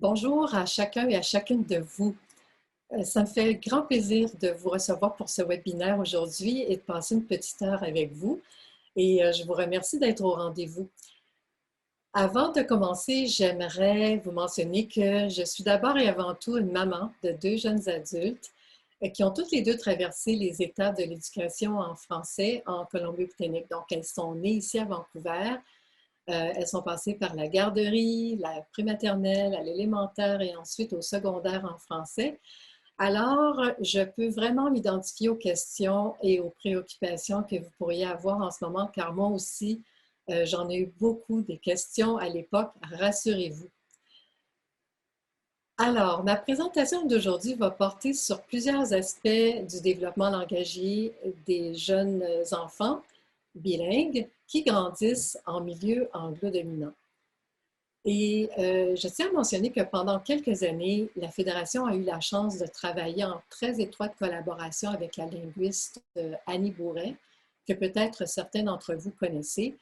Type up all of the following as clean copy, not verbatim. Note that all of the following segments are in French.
Bonjour à chacun et à chacune de vous. Ça me fait grand plaisir de vous recevoir pour ce webinaire aujourd'hui et de passer une petite heure avec vous. Et je vous remercie d'être au rendez-vous. Avant de commencer, j'aimerais vous mentionner que je suis d'abord et avant tout une maman de deux jeunes adultes qui ont toutes les deux traversé les étapes de l'éducation en français en Colombie-Britannique. Donc, elles sont nées ici à Vancouver. Elles sont passées par la garderie, la prématernelle, à l'élémentaire et ensuite au secondaire en français. Alors, je peux vraiment m'identifier aux questions et aux préoccupations que vous pourriez avoir en ce moment, car moi aussi, j'en ai eu beaucoup des questions à l'époque, rassurez-vous. Alors, ma présentation d'aujourd'hui va porter sur plusieurs aspects du développement langagier des jeunes enfants bilingues qui grandissent en milieu anglo-dominant. Et je tiens à mentionner que pendant quelques années, la Fédération a eu la chance de travailler en très étroite collaboration avec la linguiste Annie Bourret, que peut-être certains d'entre vous connaissez,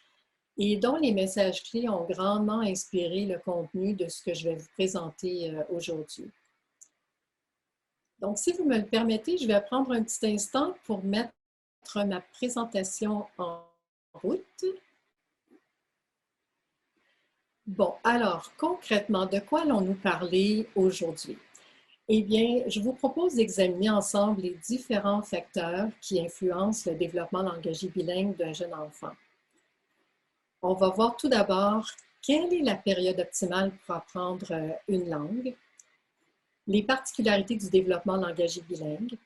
et dont les messages clés ont grandement inspiré le contenu de ce que je vais vous présenter aujourd'hui. Donc, si vous me le permettez, je vais prendre un petit instant pour mettre ma présentation en route. Bon, alors, concrètement, de quoi allons-nous parler aujourd'hui? Eh bien, je vous propose d'examiner ensemble les différents facteurs qui influencent le développement langagier bilingue d'un jeune enfant. On va voir tout d'abord quelle est la période optimale pour apprendre une langue, les particularités du développement langagier bilingue,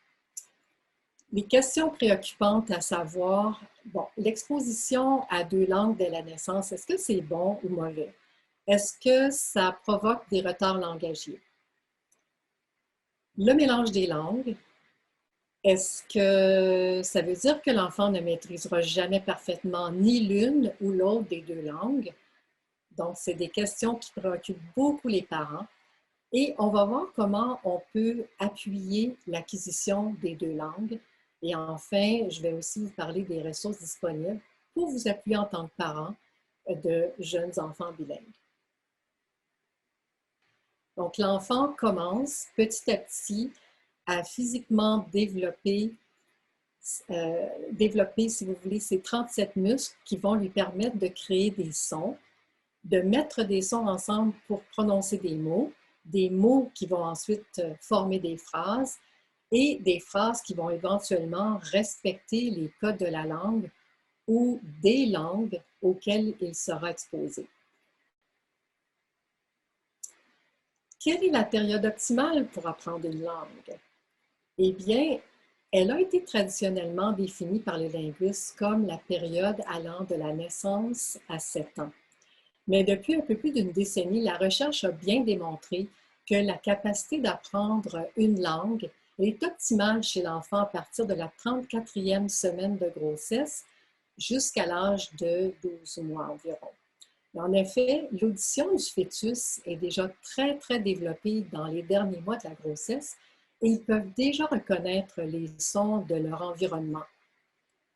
les questions préoccupantes à savoir, bon, l'exposition à deux langues dès la naissance, est-ce que c'est bon ou mauvais? Est-ce que ça provoque des retards langagiers? Le mélange des langues, est-ce que ça veut dire que l'enfant ne maîtrisera jamais parfaitement ni l'une ou l'autre des deux langues? Donc, c'est des questions qui préoccupent beaucoup les parents. Et on va voir comment on peut appuyer l'acquisition des deux langues. Et enfin, je vais aussi vous parler des ressources disponibles pour vous appuyer en tant que parent de jeunes enfants bilingues. Donc, l'enfant commence petit à petit à physiquement développer, si vous voulez, ces 37 muscles qui vont lui permettre de créer des sons, de mettre des sons ensemble pour prononcer des mots qui vont ensuite former des phrases et des phrases qui vont éventuellement respecter les codes de la langue ou des langues auxquelles il sera exposé. Quelle est la période optimale pour apprendre une langue? Eh bien, elle a été traditionnellement définie par les linguistes comme la période allant de la naissance à 7 ans. Mais depuis un peu plus d'une décennie, la recherche a bien démontré que la capacité d'apprendre une langue est optimale chez l'enfant à partir de la 34e semaine de grossesse jusqu'à l'âge de 12 mois environ. En effet, l'audition du fœtus est déjà très, très développée dans les derniers mois de la grossesse et ils peuvent déjà reconnaître les sons de leur environnement.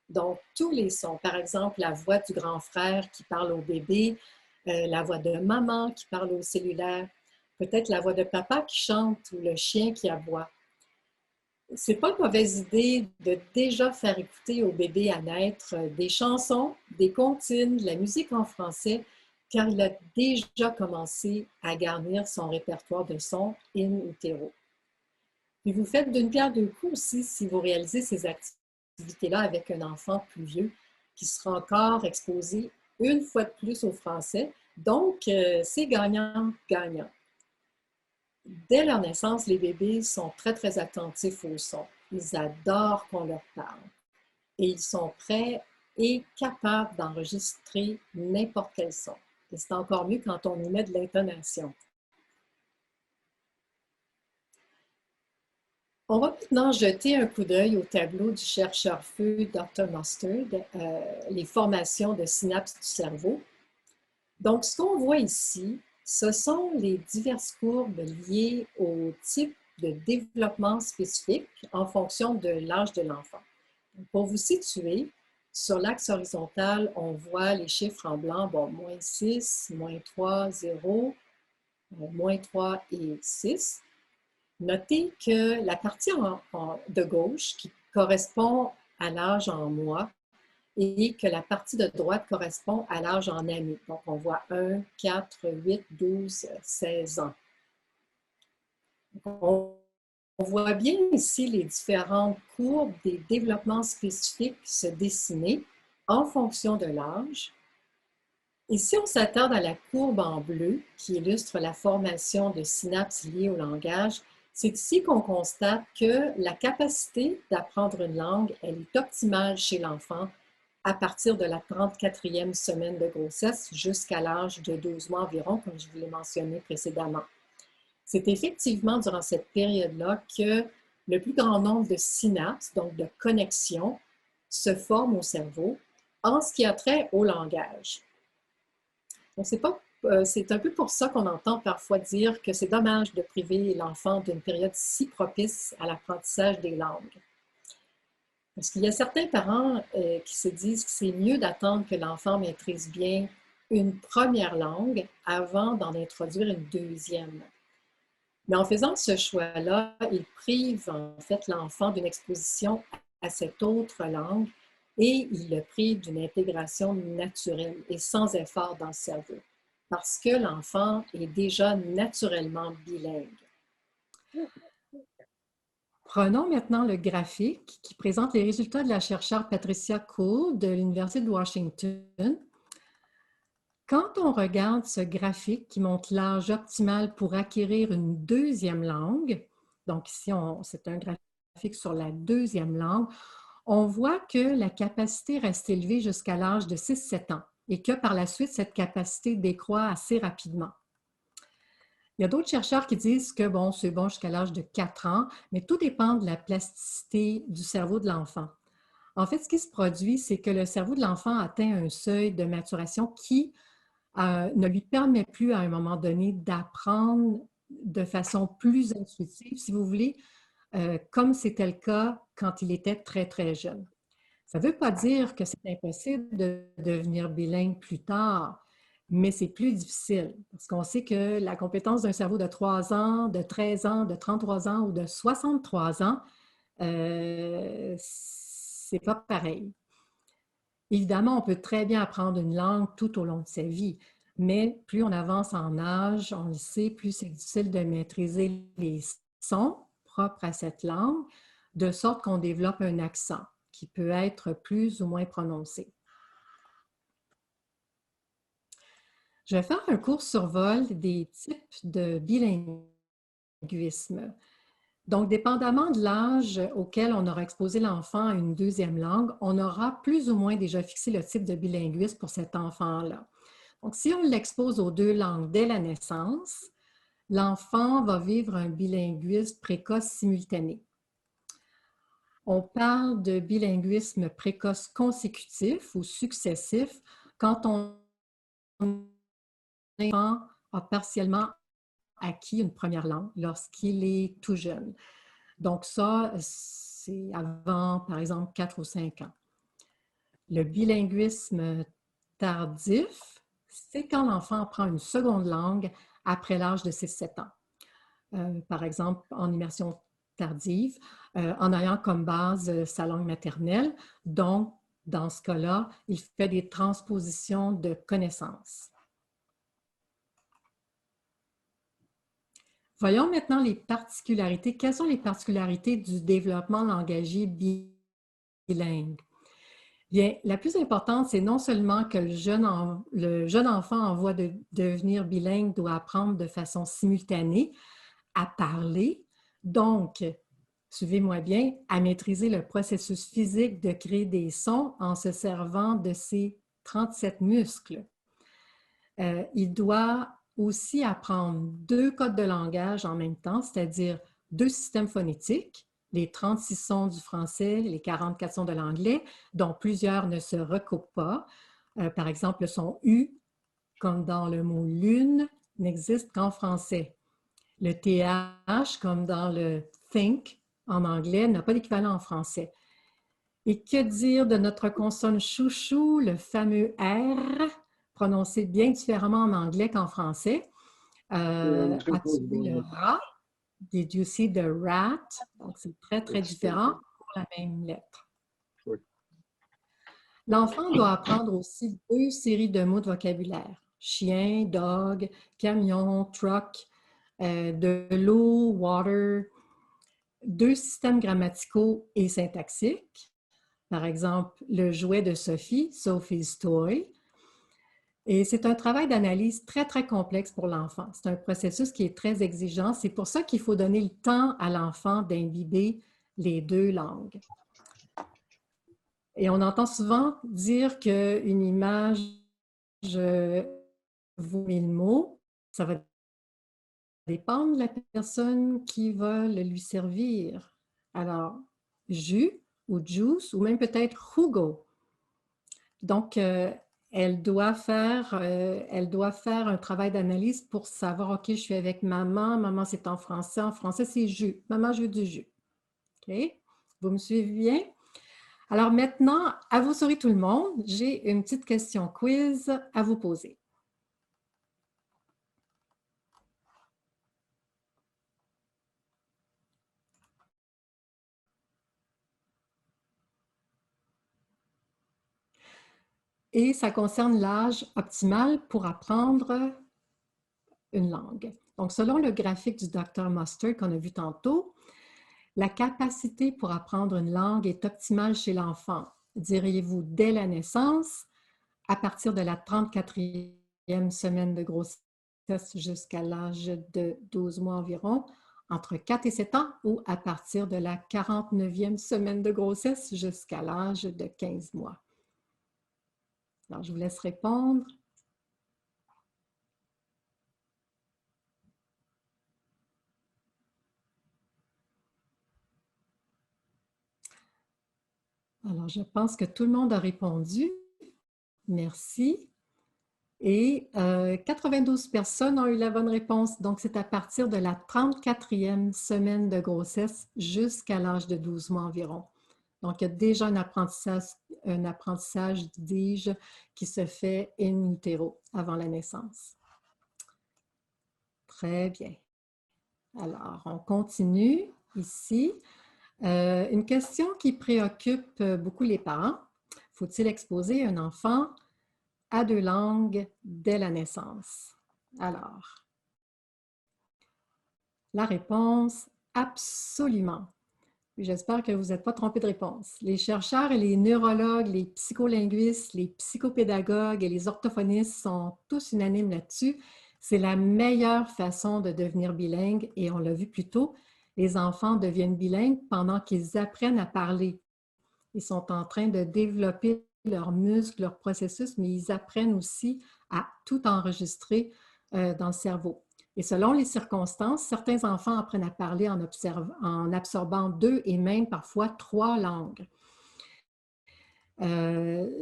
Donc, tous les sons, par exemple, la voix du grand frère qui parle au bébé, la voix de maman qui parle au cellulaire, peut-être la voix de papa qui chante ou le chien qui aboie. C'est pas une mauvaise idée de déjà faire écouter au bébé à naître des chansons, des comptines, de la musique en français, car il a déjà commencé à garnir son répertoire de sons in utero. Puis vous faites d'une pierre deux coups aussi si vous réalisez ces activités-là avec un enfant plus vieux qui sera encore exposé une fois de plus au français. Donc, c'est gagnant-gagnant. Dès leur naissance, les bébés sont très, très attentifs au son. Ils adorent qu'on leur parle. Et ils sont prêts et capables d'enregistrer n'importe quel son. Et c'est encore mieux quand on y met de l'intonation. On va maintenant jeter un coup d'œil au tableau du chercheur feu Dr. Mustard, les formations de synapses du cerveau. Donc, ce qu'on voit ici, ce sont les diverses courbes liées au type de développement spécifique en fonction de l'âge de l'enfant. Pour vous situer, sur l'axe horizontal, on voit les chiffres en blanc, bon, -6, -3, 0, -3 et 6. Notez que la partie de gauche qui correspond à l'âge en mois et que la partie de droite correspond à l'âge en années. Donc, on voit 1, 4, 8, 12, 16 ans. On voit bien ici les différentes courbes des développements spécifiques se dessiner en fonction de l'âge. Et si on s'attarde à la courbe en bleu, qui illustre la formation de synapses liées au langage, c'est ici qu'on constate que la capacité d'apprendre une langue, elle est optimale chez l'enfant à partir de la 34e semaine de grossesse jusqu'à l'âge de 12 mois environ, comme je vous l'ai mentionné précédemment. C'est effectivement durant cette période-là que le plus grand nombre de synapses, donc de connexions, se forment au cerveau en ce qui a trait au langage. C'est un peu pour ça qu'on entend parfois dire que c'est dommage de priver l'enfant d'une période si propice à l'apprentissage des langues. Parce qu'il y a certains parents qui se disent que c'est mieux d'attendre que l'enfant maîtrise bien une première langue avant d'en introduire une deuxième. Mais en faisant ce choix-là, ils privent en fait l'enfant d'une exposition à cette autre langue et ils le privent d'une intégration naturelle et sans effort dans le cerveau, parce que l'enfant est déjà naturellement bilingue. Prenons maintenant le graphique qui présente les résultats de la chercheure Patricia Kuhl de l'Université de Washington. Quand on regarde ce graphique qui montre l'âge optimal pour acquérir une deuxième langue, donc ici c'est un graphique sur la deuxième langue, on voit que la capacité reste élevée jusqu'à l'âge de 6-7 ans et que par la suite, cette capacité décroît assez rapidement. Il y a d'autres chercheurs qui disent que bon, c'est bon jusqu'à l'âge de 4 ans, mais tout dépend de la plasticité du cerveau de l'enfant. En fait, ce qui se produit, c'est que le cerveau de l'enfant atteint un seuil de maturation qui ne lui permet plus à un moment donné d'apprendre de façon plus intuitive, si vous voulez, comme c'était le cas quand il était très, très jeune. Ça ne veut pas dire que c'est impossible de devenir bilingue plus tard, mais c'est plus difficile parce qu'on sait que la compétence d'un cerveau de 3 ans, de 13 ans, de 33 ans ou de 63 ans, c'est pas pareil. Évidemment, on peut très bien apprendre une langue tout au long de sa vie, mais plus on avance en âge, on le sait, plus c'est difficile de maîtriser les sons propres à cette langue, de sorte qu'on développe un accent qui peut être plus ou moins prononcé. Je vais faire un court survol des types de bilinguisme. Donc, dépendamment de l'âge auquel on aura exposé l'enfant à une deuxième langue, on aura plus ou moins déjà fixé le type de bilinguisme pour cet enfant-là. Donc, si on l'expose aux deux langues dès la naissance, l'enfant va vivre un bilinguisme précoce simultané. On parle de bilinguisme précoce consécutif ou successif quand l'enfant a partiellement acquis une première langue lorsqu'il est tout jeune. Donc ça, c'est avant, par exemple, 4 ou 5 ans. Le bilinguisme tardif, c'est quand l'enfant apprend une seconde langue après l'âge de 6-7 ans. Par exemple, en immersion tardive, en ayant comme base sa langue maternelle. Donc, dans ce cas-là, il fait des transpositions de connaissances. Voyons maintenant les particularités. Quelles sont les particularités du développement langagier bilingue? Bien, la plus importante, c'est non seulement que le jeune enfant en voie de devenir bilingue doit apprendre de façon simultanée à parler, donc, suivez-moi bien, à maîtriser le processus physique de créer des sons en se servant de ses 37 muscles. Il doit aussi apprendre 2 codes de langage en même temps, c'est-à-dire 2 systèmes phonétiques, les 36 sons du français, les 44 sons de l'anglais, dont plusieurs ne se recoupent pas. Par exemple, le son U, comme dans le mot lune, n'existe qu'en français. Le TH, comme dans le think en anglais, n'a pas d'équivalent en français. Et que dire de notre consonne chouchou, le fameux R, prononcé bien différemment en anglais qu'en français? As-tu vu le rat? Did you see the rat? Donc, c'est très, très différent pour la même lettre. L'enfant doit apprendre aussi 2 séries de mots de vocabulaire. Chien, dog, camion, truck, de l'eau, water, 2 systèmes grammaticaux et syntaxiques. Par exemple, le jouet de Sophie, Sophie's Toy. Et c'est un travail d'analyse très, très complexe pour l'enfant. C'est un processus qui est très exigeant. C'est pour ça qu'il faut donner le temps à l'enfant d'imbiber les 2 langues. Et on entend souvent dire qu'une image vaut 1000 mots. Ça va dépendre de la personne qui va le lui servir. Alors, jus ou juice ou même peut-être jugo. Donc, elle doit faire un travail d'analyse pour savoir, OK, je suis avec maman, maman c'est en français c'est jus, maman je veux du jus. OK? Vous me suivez bien? Alors maintenant, à vos souris tout le monde, j'ai une petite question quiz à vous poser. Et ça concerne l'âge optimal pour apprendre une langue. Donc, selon le graphique du Dr. Mustard qu'on a vu tantôt, la capacité pour apprendre une langue est optimale chez l'enfant, diriez-vous, dès la naissance, à partir de la 34e semaine de grossesse jusqu'à l'âge de 12 mois environ, entre 4 et 7 ans, ou à partir de la 49e semaine de grossesse jusqu'à l'âge de 15 mois. Alors, je vous laisse répondre. Alors, je pense que tout le monde a répondu. Merci. Et 92 personnes ont eu la bonne réponse. Donc, c'est à partir de la 34e semaine de grossesse jusqu'à l'âge de 12 mois environ. Donc, il y a déjà un apprentissage, dis-je, qui se fait in utero, avant la naissance. Très bien. Alors, on continue ici. Une question qui préoccupe beaucoup les parents. Faut-il exposer un enfant à 2 langues dès la naissance? Alors, la réponse, absolument. J'espère que vous n'êtes pas trompé de réponse. Les chercheurs et les neurologues, les psycholinguistes, les psychopédagogues et les orthophonistes sont tous unanimes là-dessus. C'est la meilleure façon de devenir bilingue et on l'a vu plus tôt, les enfants deviennent bilingues pendant qu'ils apprennent à parler. Ils sont en train de développer leurs muscles, leur processus, mais ils apprennent aussi à tout enregistrer dans le cerveau. Et selon les circonstances, certains enfants apprennent à parler en absorbant 2 et même parfois 3 langues.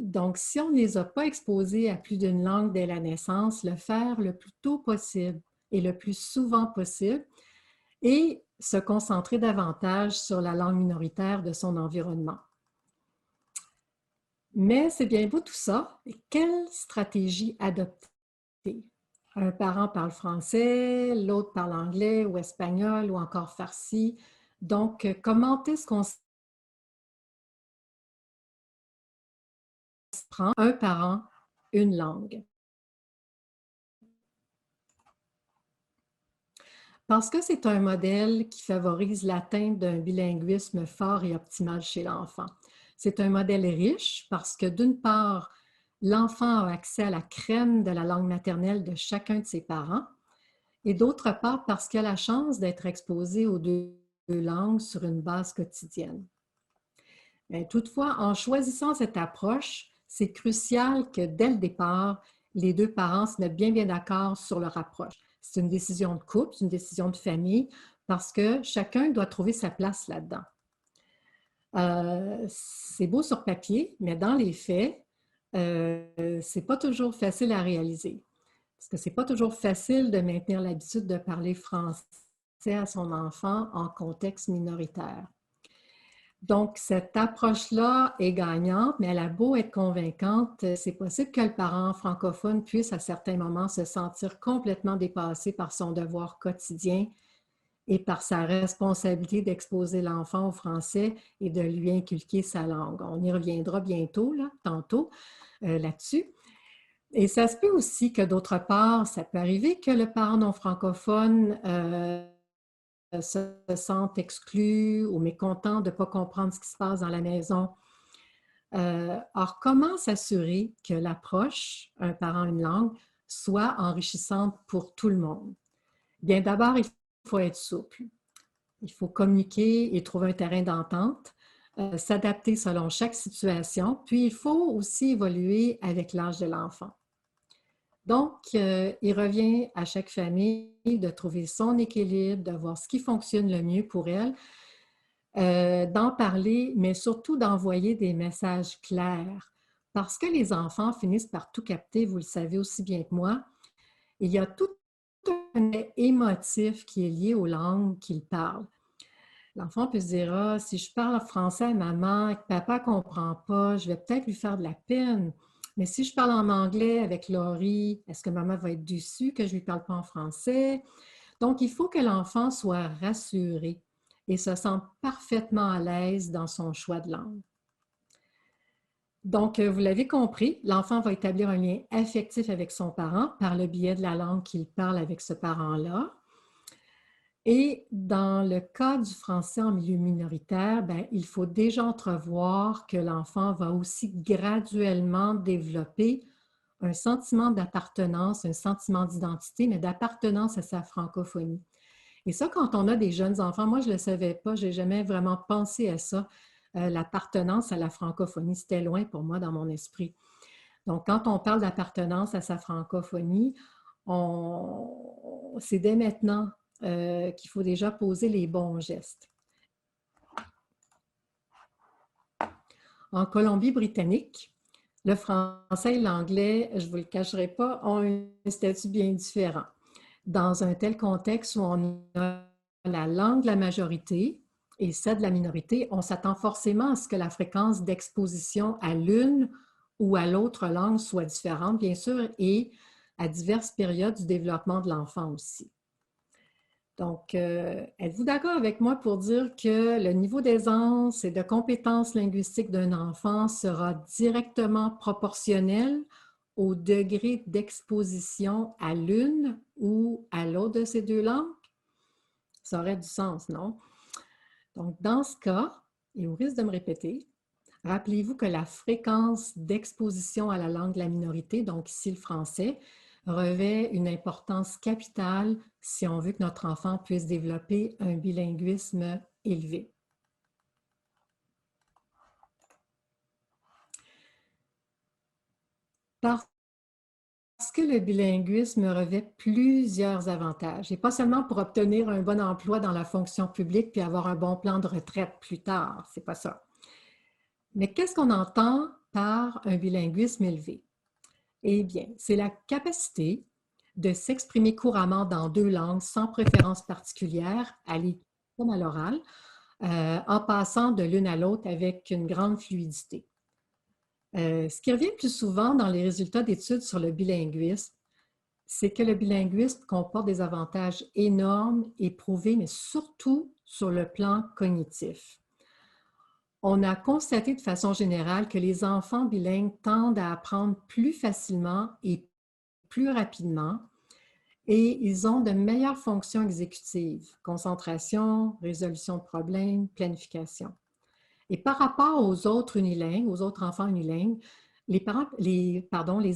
Donc, si on ne les a pas exposés à plus d'une langue dès la naissance, le faire le plus tôt possible et le plus souvent possible et se concentrer davantage sur la langue minoritaire de son environnement. Mais c'est bien beau tout ça. Et quelle stratégie adopter? Un parent parle français, l'autre parle anglais ou espagnol ou encore farsi. Donc, comment est-ce qu'on se prend un parent, une langue? Parce que c'est un modèle qui favorise l'atteinte d'un bilinguisme fort et optimal chez l'enfant. C'est un modèle riche parce que d'une part, l'enfant a accès à la crème de la langue maternelle de chacun de ses parents et d'autre part parce qu'il a la chance d'être exposé aux 2 langues sur une base quotidienne. Mais toutefois, en choisissant cette approche, c'est crucial que dès le départ, les 2 parents se mettent bien d'accord sur leur approche. C'est une décision de couple, c'est une décision de famille, parce que chacun doit trouver sa place là-dedans. C'est beau sur papier, mais dans les faits, c'est pas toujours facile à réaliser. Parce que c'est pas toujours facile de maintenir l'habitude de parler français à son enfant en contexte minoritaire. Donc, cette approche-là est gagnante, mais elle a beau être convaincante, c'est possible que le parent francophone puisse à certains moments se sentir complètement dépassé par son devoir quotidien et par sa responsabilité d'exposer l'enfant au français et de lui inculquer sa langue. On y reviendra bientôt, là, tantôt, là-dessus. Et ça se peut aussi que d'autre part, ça peut arriver que le parent non francophone se sente exclu ou mécontent de ne pas comprendre ce qui se passe dans la maison. Or, comment s'assurer que l'approche, un parent, une langue, soit enrichissante pour tout le monde? Bien, d'abord, il faut être souple. Il faut communiquer et trouver un terrain d'entente, s'adapter selon chaque situation, puis il faut aussi évoluer avec l'âge de l'enfant. Donc, il revient à chaque famille de trouver son équilibre, de voir ce qui fonctionne le mieux pour elle, d'en parler, mais surtout d'envoyer des messages clairs. Parce que les enfants finissent par tout capter, vous le savez aussi bien que moi. Il y a tout un émotif qui est lié aux langues qu'ils parlent. L'enfant peut se dire, ah, si je parle français à maman et que papa ne comprend pas, je vais peut-être lui faire de la peine. Mais si je parle en anglais avec Laurie, est-ce que maman va être déçue que je ne lui parle pas en français? Donc, il faut que l'enfant soit rassuré et se sente parfaitement à l'aise dans son choix de langue. Donc, vous l'avez compris, l'enfant va établir un lien affectif avec son parent par le biais de la langue qu'il parle avec ce parent-là. Et dans le cas du français en milieu minoritaire, bien, il faut déjà entrevoir que l'enfant va aussi graduellement développer un sentiment d'appartenance, un sentiment d'identité, mais d'appartenance à sa francophonie. Et ça, quand on a des jeunes enfants, moi, je ne le savais pas, je n'ai jamais vraiment pensé à ça, l'appartenance à la francophonie, c'était loin pour moi dans mon esprit. Donc, quand on parle d'appartenance à sa francophonie, c'est dès maintenant qu'il faut déjà poser les bons gestes. En Colombie-Britannique, le français et l'anglais, je ne vous le cacherai pas, ont un statut bien différent. Dans un tel contexte où on a la langue de la majorité et celle de la minorité, on s'attend forcément à ce que la fréquence d'exposition à l'une ou à l'autre langue soit différente, bien sûr, et à diverses périodes du développement de l'enfant aussi. Donc, êtes-vous d'accord avec moi pour dire que le niveau d'aisance et de compétences linguistiques d'un enfant sera directement proportionnel au degré d'exposition à l'une ou à l'autre de ces deux langues? Ça aurait du sens, non? Donc, dans ce cas, et au risque de me répéter, rappelez-vous que la fréquence d'exposition à la langue de la minorité, donc ici le français, revêt une importance capitale si on veut que notre enfant puisse développer un bilinguisme élevé. Parce que le bilinguisme revêt plusieurs avantages, et pas seulement pour obtenir un bon emploi dans la fonction publique puis avoir un bon plan de retraite plus tard, c'est pas ça. Mais qu'est-ce qu'on entend par un bilinguisme élevé? Eh bien, c'est la capacité de s'exprimer couramment dans deux langues sans préférence particulière, à l'écrit comme à l'oral, en passant de l'une à l'autre avec une grande fluidité. Ce qui revient plus souvent dans les résultats d'études sur le bilinguisme, c'est que le bilinguisme comporte des avantages énormes et prouvés, mais surtout sur le plan cognitif. On a constaté de façon générale que les enfants bilingues tendent à apprendre plus facilement et plus rapidement et ils ont de meilleures fonctions exécutives, concentration, résolution de problèmes, planification. Et par rapport aux autres unilingues, aux autres enfants unilingues, les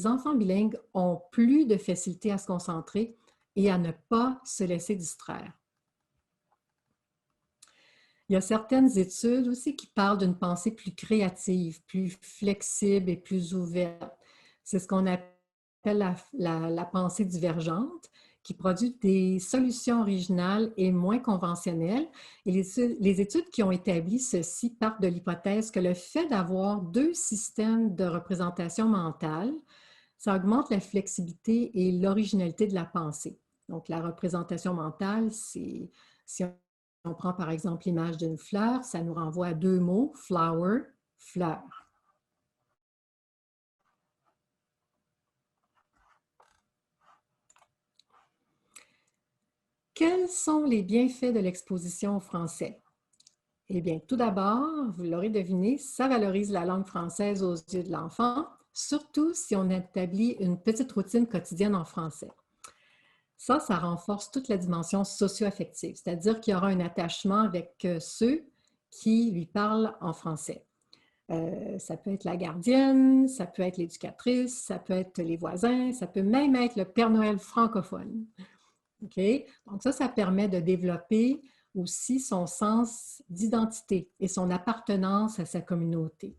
enfants bilingues ont plus de facilité à se concentrer et à ne pas se laisser distraire. Il y a certaines études aussi qui parlent d'une pensée plus créative, plus flexible et plus ouverte. C'est ce qu'on appelle la pensée divergente, qui produit des solutions originales et moins conventionnelles. Et les études qui ont établi ceci partent de l'hypothèse que le fait d'avoir deux systèmes de représentation mentale, ça augmente la flexibilité et l'originalité de la pensée. Donc, la représentation mentale, c'est si on prend par exemple l'image d'une fleur, ça nous renvoie à deux mots, flower, fleur. Quels sont les bienfaits de l'exposition au français? Eh bien, tout d'abord, vous l'aurez deviné, ça valorise la langue française aux yeux de l'enfant, surtout si on établit une petite routine quotidienne en français. Ça renforce toute la dimension socio-affective, c'est-à-dire qu'il y aura un attachement avec ceux qui lui parlent en français. Ça peut être la gardienne, ça peut être l'éducatrice, ça peut être les voisins, ça peut même être le Père Noël francophone. Okay? Donc ça permet de développer aussi son sens d'identité et son appartenance à sa communauté.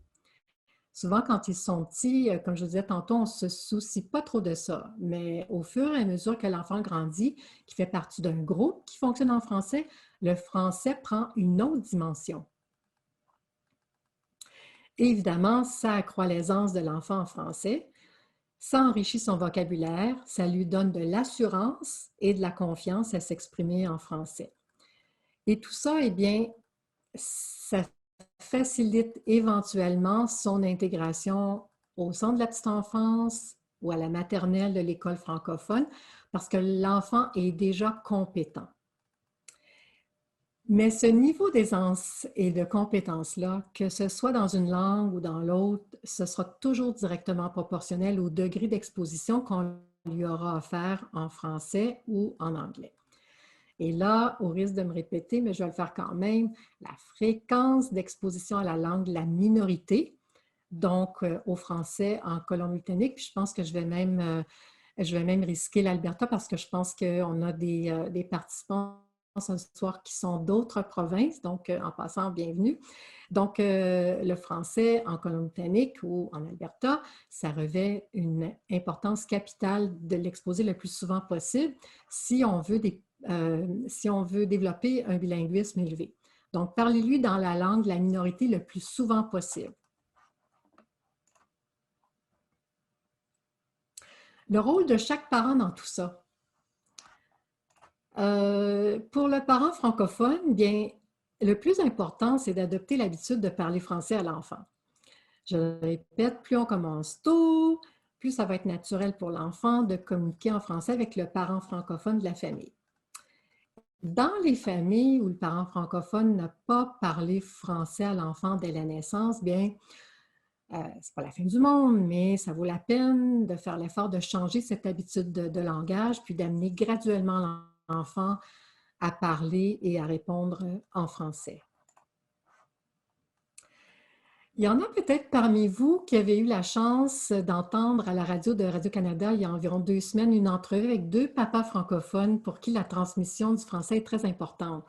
Souvent, quand ils sont petits, comme je vous disais tantôt, on ne se soucie pas trop de ça. Mais au fur et à mesure que l'enfant grandit, qui fait partie d'un groupe qui fonctionne en français, le français prend une autre dimension. Et évidemment, ça accroît l'aisance de l'enfant en français, ça enrichit son vocabulaire, ça lui donne de l'assurance et de la confiance à s'exprimer en français. Et tout ça, eh bien, ça facilite éventuellement son intégration au centre de la petite enfance ou à la maternelle de l'école francophone parce que l'enfant est déjà compétent. Mais ce niveau d'aisance et de compétence-là, que ce soit dans une langue ou dans l'autre, ce sera toujours directement proportionnel au degré d'exposition qu'on lui aura offert en français ou en anglais. Et là, au risque de me répéter, mais je vais le faire quand même, la fréquence d'exposition à la langue de la minorité, donc au français en Colombie-Britannique, puis je pense que je vais même risquer l'Alberta parce que je pense qu'on a des participants ce soir qui sont d'autres provinces, donc en passant, bienvenue. Donc, le français en Colombie-Britannique ou en Alberta, ça revêt une importance capitale de l'exposer le plus souvent possible si on veut développer un bilinguisme élevé. Donc, parlez-lui dans la langue de la minorité le plus souvent possible. Le rôle de chaque parent dans tout ça. Pour le parent francophone, bien, le plus important, c'est d'adopter l'habitude de parler français à l'enfant. Je le répète, plus on commence tôt, plus ça va être naturel pour l'enfant de communiquer en français avec le parent francophone de la famille. Dans les familles où le parent francophone n'a pas parlé français à l'enfant dès la naissance, bien, c'est pas la fin du monde, mais ça vaut la peine de faire l'effort de changer cette habitude de langage, puis d'amener graduellement l'enfant à parler et à répondre en français. Il y en a peut-être parmi vous qui avez eu la chance d'entendre à la radio de Radio-Canada il y a environ 2 semaines une entrevue avec 2 papas francophones pour qui la transmission du français est très importante.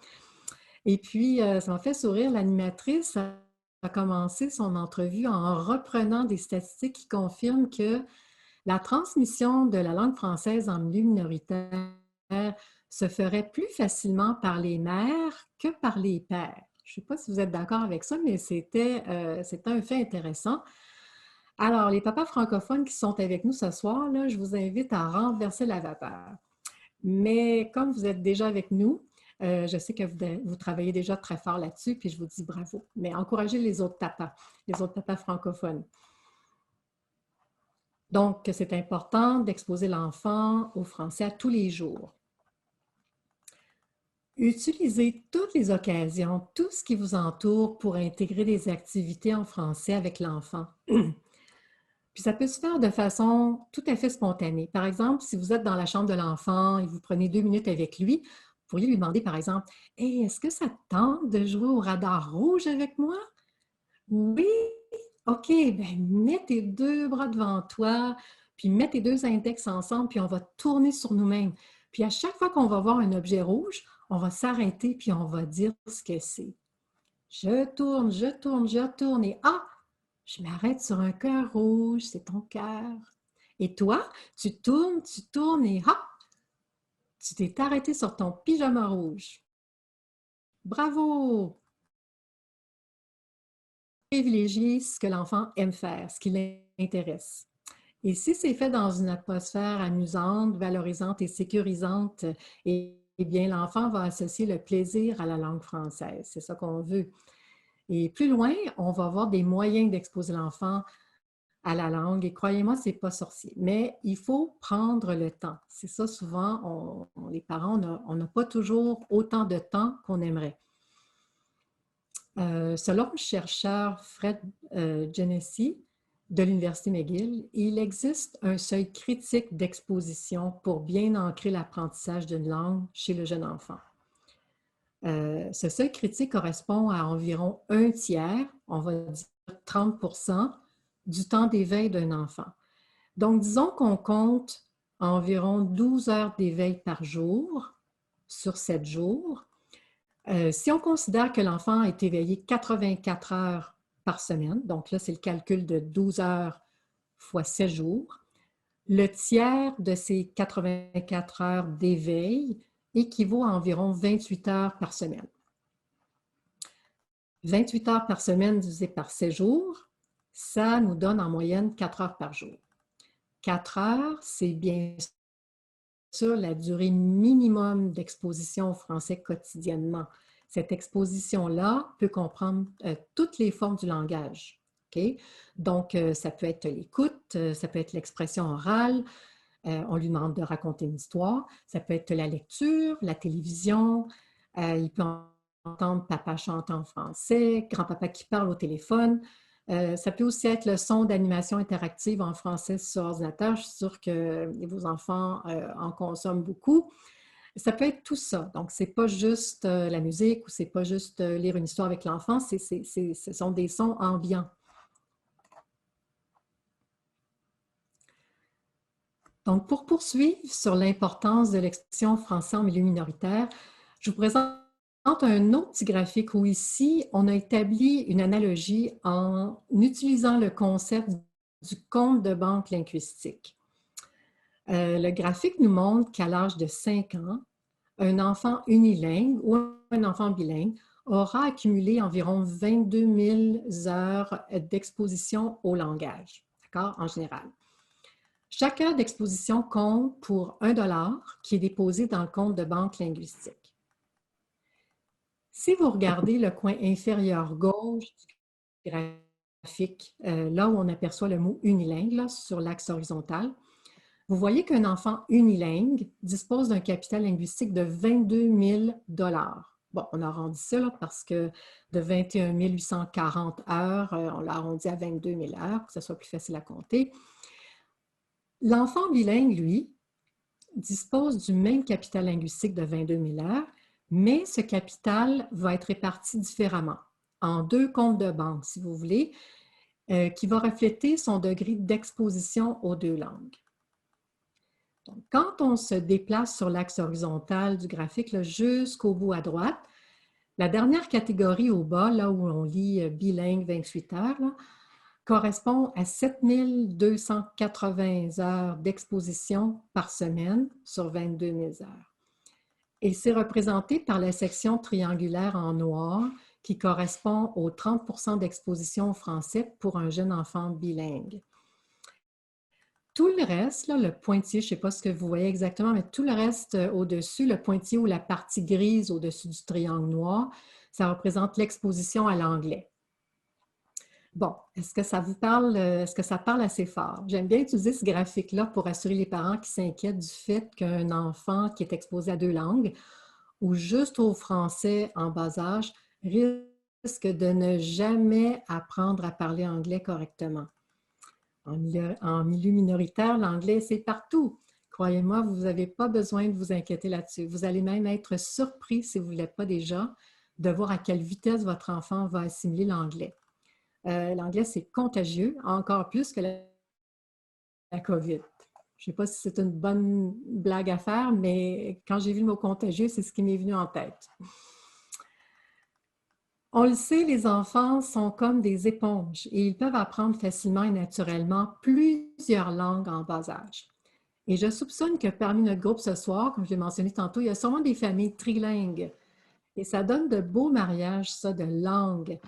Et puis, ça m'a fait sourire, l'animatrice a commencé son entrevue en reprenant des statistiques qui confirment que la transmission de la langue française en milieu minoritaire se ferait plus facilement par les mères que par les pères. Je ne sais pas si vous êtes d'accord avec ça, mais c'était un fait intéressant. Alors, les papas francophones qui sont avec nous ce soir, là, je vous invite à renverser la vapeur. Mais comme vous êtes déjà avec nous, je sais que vous travaillez déjà très fort là-dessus, puis je vous dis bravo. Mais encouragez les autres papas francophones. Donc, c'est important d'exposer l'enfant au français à tous les jours. Utilisez toutes les occasions, tout ce qui vous entoure pour intégrer des activités en français avec l'enfant. Puis ça peut se faire de façon tout à fait spontanée. Par exemple, si vous êtes dans la chambre de l'enfant et vous prenez 2 minutes avec lui, vous pourriez lui demander par exemple « Hey, est-ce que ça te tente de jouer au radar rouge avec moi? » Oui? OK, bien mets tes 2 bras devant toi, puis mets tes 2 index ensemble, puis on va tourner sur nous-mêmes. Puis à chaque fois qu'on va voir un objet rouge, on va s'arrêter puis on va dire ce que c'est. Je tourne, je tourne, je tourne et ah, je m'arrête sur un cœur rouge, c'est ton cœur. Et toi, tu tournes et hop, tu t'es arrêté sur ton pyjama rouge. Bravo! Privilégier ce que l'enfant aime faire, ce qui l'intéresse. Et si c'est fait dans une atmosphère amusante, valorisante et sécurisante, et bien, l'enfant va associer le plaisir à la langue française. C'est ça qu'on veut. Et plus loin, on va avoir des moyens d'exposer l'enfant à la langue. Et croyez-moi, ce n'est pas sorcier. Mais il faut prendre le temps. C'est ça, souvent, les parents, on n'a pas toujours autant de temps qu'on aimerait. Selon le chercheur Fred Genesi de l'Université McGill, il existe un seuil critique d'exposition pour bien ancrer l'apprentissage d'une langue chez le jeune enfant. Ce seuil critique correspond à environ un tiers, on va dire 30%, du temps d'éveil d'un enfant. Donc, disons qu'on compte environ 12 heures d'éveil par jour sur 7 jours. Si on considère que l'enfant est éveillé 84 heures par semaine, donc là, c'est le calcul de 12 heures fois 7 jours, le tiers de ces 84 heures d'éveil équivaut à environ 28 heures par semaine. 28 heures par semaine divisé par 7 jours, ça nous donne en moyenne 4 heures par jour. 4 heures, c'est bien sûr la durée minimum d'exposition au français quotidiennement. Cette exposition-là peut comprendre toutes les formes du langage. Okay? Donc, ça peut être l'écoute, ça peut être l'expression orale, on lui demande de raconter une histoire, ça peut être la lecture, la télévision, il peut entendre papa chanter en français, grand-papa qui parle au téléphone. Ça peut aussi être le son d'animation interactive en français sur ordinateur. Je suis sûre que vos enfants en consomment beaucoup. Ça peut être tout ça. Donc, ce n'est pas juste la musique ou ce n'est pas juste lire une histoire avec l'enfant, ce sont des sons ambiants. Donc, pour poursuivre sur l'importance de l'expression français en milieu minoritaire, je vous présente un autre petit graphique où ici, on a établi une analogie en utilisant le concept du compte de banque linguistique. Le graphique nous montre qu'à l'âge de 5 ans, un enfant unilingue ou un enfant bilingue aura accumulé environ 22 000 heures d'exposition au langage, d'accord, en général. Chaque heure d'exposition compte pour $1 qui est déposé dans le compte de banque linguistique. Si vous regardez le coin inférieur gauche du graphique, là où on aperçoit le mot unilingue, là, sur l'axe horizontal, vous voyez qu'un enfant unilingue dispose d'un capital linguistique de 22 000 $. Bon, on arrondit ça là, parce que de 21 840 heures, on l'a arrondi à 22 000 heures, pour que ce soit plus facile à compter. L'enfant bilingue, lui, dispose du même capital linguistique de 22 000 heures, mais ce capital va être réparti différemment, en 2 comptes de banque, si vous voulez, qui va refléter son degré d'exposition aux 2 langues. Donc, quand on se déplace sur l'axe horizontal du graphique jusqu'au bout à droite, la dernière catégorie au bas, là où on lit bilingue 28 heures, là, correspond à 7 280 heures d'exposition par semaine sur 22 000 heures. Et c'est représenté par la section triangulaire en noir qui correspond aux 30% d'exposition au français pour un jeune enfant bilingue. Tout le reste, là, le pointillé, je ne sais pas ce que vous voyez exactement, mais tout le reste au-dessus, le pointillé ou la partie grise au-dessus du triangle noir, ça représente l'exposition à l'anglais. Bon, est-ce que ça vous parle, est-ce que ça parle assez fort? J'aime bien utiliser ce graphique-là pour assurer les parents qui s'inquiètent du fait qu'un enfant qui est exposé à 2 langues ou juste au français en bas âge risque de ne jamais apprendre à parler anglais correctement. En milieu minoritaire, l'anglais, c'est partout. Croyez-moi, vous n'avez pas besoin de vous inquiéter là-dessus. Vous allez même être surpris, si vous ne l'êtes pas déjà, de voir à quelle vitesse votre enfant va assimiler l'anglais. L'anglais, c'est contagieux, encore plus que la COVID. Je ne sais pas si c'est une bonne blague à faire, mais quand j'ai vu le mot contagieux, c'est ce qui m'est venu en tête. On le sait, les enfants sont comme des éponges et ils peuvent apprendre facilement et naturellement plusieurs langues en bas âge. Et je soupçonne que parmi notre groupe ce soir, comme je l'ai mentionné tantôt, il y a sûrement des familles trilingues. Et ça donne de beaux mariages, ça, de langues.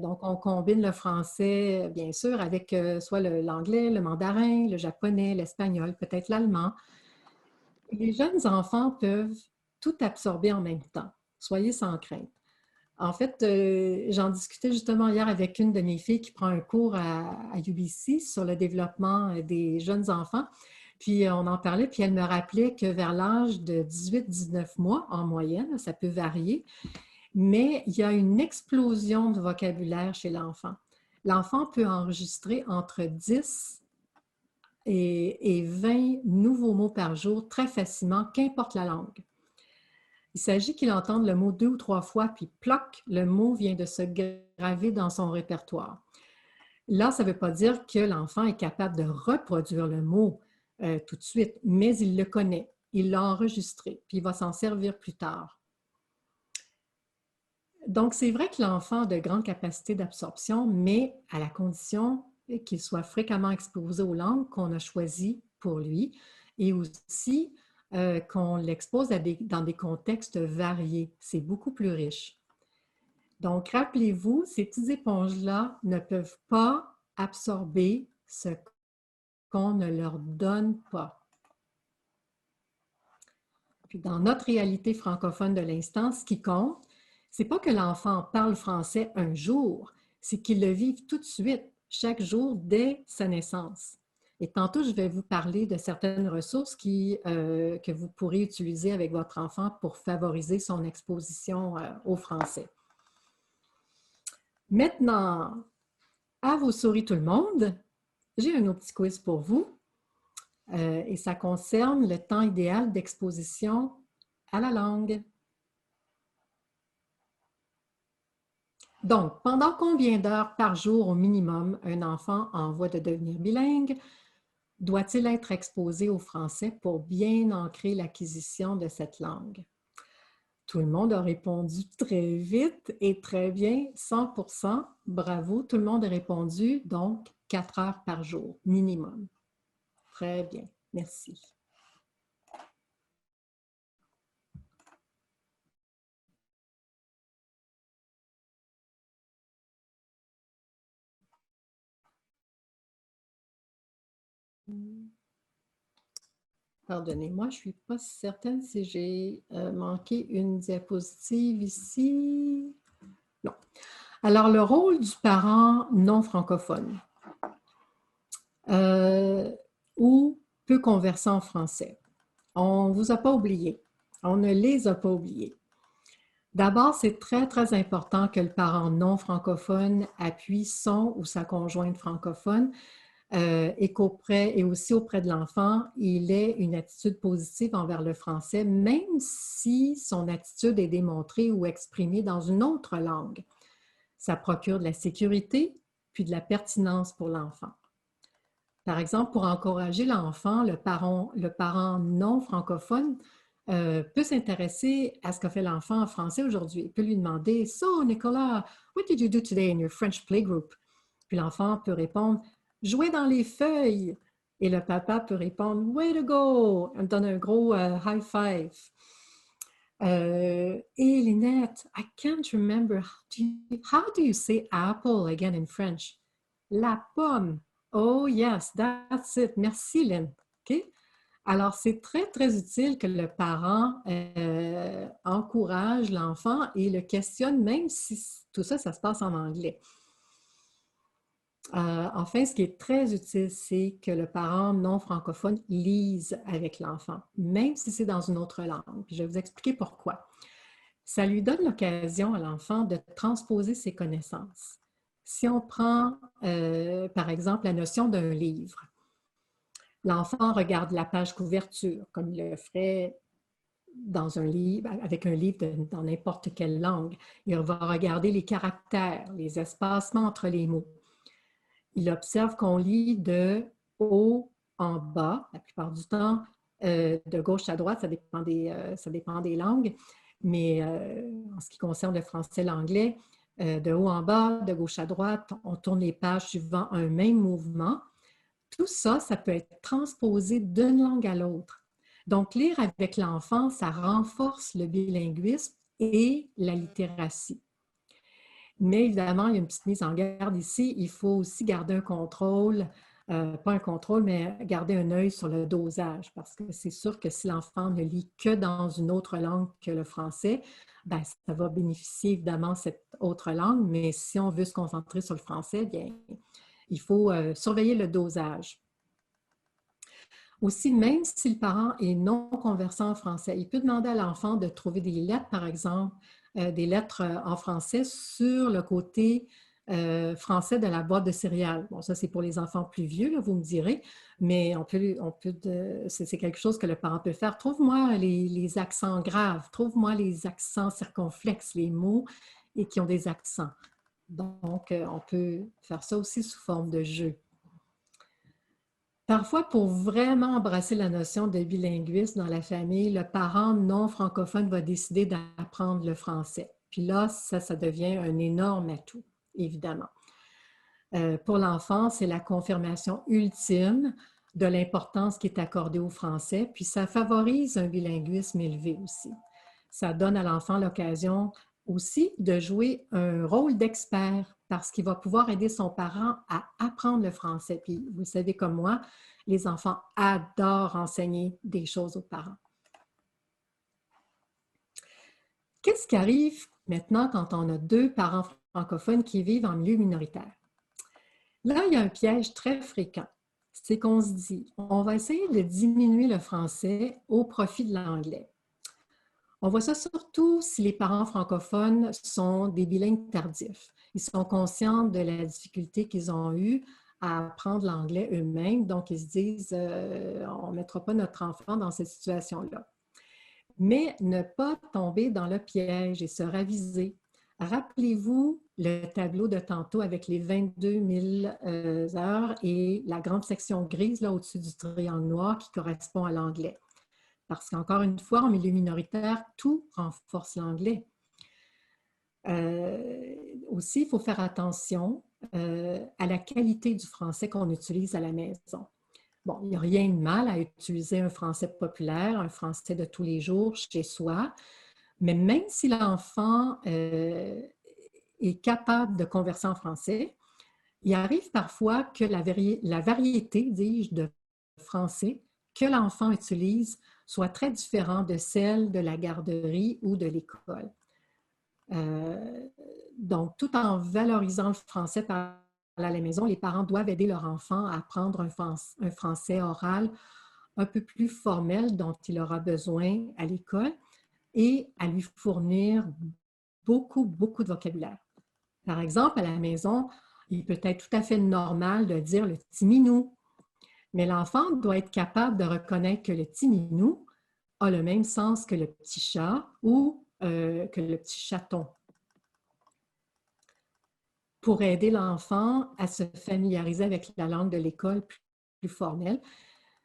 Donc, on combine le français, bien sûr, avec soit l'anglais, le mandarin, le japonais, l'espagnol, peut-être l'allemand. Les jeunes enfants peuvent tout absorber en même temps. Soyez sans crainte. En fait, j'en discutais justement hier avec une de mes filles qui prend un cours à UBC sur le développement des jeunes enfants. Puis on en parlait, puis elle me rappelait que vers l'âge de 18-19 mois, en moyenne, ça peut varier, mais il y a une explosion de vocabulaire chez l'enfant. L'enfant peut enregistrer entre 10 et 20 nouveaux mots par jour très facilement, qu'importe la langue. Il s'agit qu'il entende le mot 2 ou 3 fois, puis ploc, le mot vient de se graver dans son répertoire. Là, ça ne veut pas dire que l'enfant est capable de reproduire le mot tout de suite, mais il le connaît, il l'a enregistré, puis il va s'en servir plus tard. Donc, c'est vrai que l'enfant a de grandes capacités d'absorption, mais à la condition qu'il soit fréquemment exposé aux langues qu'on a choisies pour lui et aussi qu'on l'expose dans des contextes variés. C'est beaucoup plus riche. Donc, rappelez-vous, ces petites éponges-là ne peuvent pas absorber ce qu'on ne leur donne pas. Puis, dans notre réalité francophone de l'instant, ce qui compte, c'est pas que l'enfant parle français un jour, c'est qu'il le vive tout de suite, chaque jour, dès sa naissance. Et tantôt, je vais vous parler de certaines ressources que vous pourrez utiliser avec votre enfant pour favoriser son exposition au français. Maintenant, à vos souris tout le monde, j'ai un autre petit quiz pour vous et ça concerne le temps idéal d'exposition à la langue. Donc, pendant combien d'heures par jour au minimum un enfant en voie de devenir bilingue doit-il être exposé au français pour bien ancrer l'acquisition de cette langue? Tout le monde a répondu très vite et très bien, 100%. Bravo, tout le monde a répondu, donc 4 heures par jour, minimum. Très bien, merci. Pardonnez-moi, je ne suis pas certaine si j'ai manqué une diapositive ici. Non. Alors, le rôle du parent non francophone ou peu conversant en français. On ne vous a pas oublié. On ne les a pas oubliés. D'abord, c'est très, très important que le parent non francophone appuie son ou sa conjointe francophone et aussi auprès de l'enfant, il ait une attitude positive envers le français, même si son attitude est démontrée ou exprimée dans une autre langue. Ça procure de la sécurité puis de la pertinence pour l'enfant. Par exemple, pour encourager l'enfant, le parent non francophone peut s'intéresser à ce qu'a fait l'enfant en français aujourd'hui. Il peut lui demander « So, Nicolas, what did you do today in your French playgroup? » Puis l'enfant peut répondre « Jouer dans les feuilles ». Et le papa peut répondre « Way to go ». On donne un gros high five. Et Lynette, I can't remember, how do you say apple again in French? La pomme. Oh yes, that's it. Merci Lynn. OK? Alors, c'est très, très utile que le parent encourage l'enfant et le questionne, même si tout ça, ça se passe en anglais. Enfin, ce qui est très utile, c'est que le parent non francophone lise avec l'enfant, même si c'est dans une autre langue. Puis je vais vous expliquer pourquoi. Ça lui donne l'occasion à l'enfant de transposer ses connaissances. Si on prend, par exemple, la notion d'un livre, l'enfant regarde la page couverture, comme il le ferait dans un livre, avec un livre dans n'importe quelle langue. Il va regarder les caractères, les espacements entre les mots. Il observe qu'on lit de haut en bas, la plupart du temps, de gauche à droite, ça dépend des langues, mais en ce qui concerne le français et l'anglais, de haut en bas, de gauche à droite, on tourne les pages suivant un même mouvement. Tout ça, ça peut être transposé d'une langue à l'autre. Donc, lire avec l'enfant, ça renforce le bilinguisme et la littératie. Mais évidemment, il y a une petite mise en garde ici. Il faut aussi garder un contrôle pas un contrôle, mais garder un œil sur le dosage, parce que c'est sûr que si l'enfant ne lit que dans une autre langue que le français, bien, ça va bénéficier évidemment cette autre langue, mais si on veut se concentrer sur le français, bien, il faut surveiller le dosage. Aussi, même si le parent est non conversant en français, il peut demander à l'enfant de trouver des lettres, par exemple, des lettres en français sur le côté français de la boîte de céréales. Bon, ça, c'est pour les enfants plus vieux, là, vous me direz, mais c'est quelque chose que le parent peut faire. Trouve-moi les accents graves, trouve-moi les accents circonflexes, les mots et qui ont des accents. Donc, on peut faire ça aussi sous forme de jeu. Parfois, pour vraiment embrasser la notion de bilinguisme dans la famille, le parent non francophone va décider d'apprendre le français. Puis là, ça devient un énorme atout, évidemment. Pour l'enfant, c'est la confirmation ultime de l'importance qui est accordée au français, puis ça favorise un bilinguisme élevé aussi. Ça donne à l'enfant l'occasion aussi de jouer un rôle d'expert parce qu'il va pouvoir aider son parent à apprendre le français. Puis vous savez comme moi, les enfants adorent enseigner des choses aux parents. Qu'est-ce qui arrive maintenant quand on a deux parents francophones qui vivent en milieu minoritaire? Là, il y a un piège très fréquent. C'est qu'on se dit, on va essayer de diminuer le français au profit de l'anglais. On voit ça surtout si les parents francophones sont des bilingues tardifs. Ils sont conscients de la difficulté qu'ils ont eue à apprendre l'anglais eux-mêmes, donc ils se disent on ne mettra pas notre enfant dans cette situation-là. Mais ne pas tomber dans le piège et se raviser. Rappelez-vous le tableau de tantôt avec les 22 000 heures et la grande section grise là au-dessus du triangle noir qui correspond à l'anglais. Parce qu'encore une fois, en milieu minoritaire, tout renforce l'anglais. Aussi, il faut faire attention à la qualité du français qu'on utilise à la maison. Bon, il n'y a rien de mal à utiliser un français populaire, un français de tous les jours chez soi, mais même si l'enfant est capable de converser en français, il arrive parfois que la variété, dis-je, de français que l'enfant utilise soit très différente de celle de la garderie ou de l'école. Donc, tout en valorisant le français à la maison, les parents doivent aider leur enfant à apprendre un français oral un peu plus formel dont il aura besoin à l'école et à lui fournir beaucoup de vocabulaire. Par exemple, à la maison, il peut être tout à fait normal de dire le petit minou, mais l'enfant doit être capable de reconnaître que le petit minou a le même sens que le petit chat ou que le petit chaton. Pour aider l'enfant à se familiariser avec la langue de l'école plus formelle,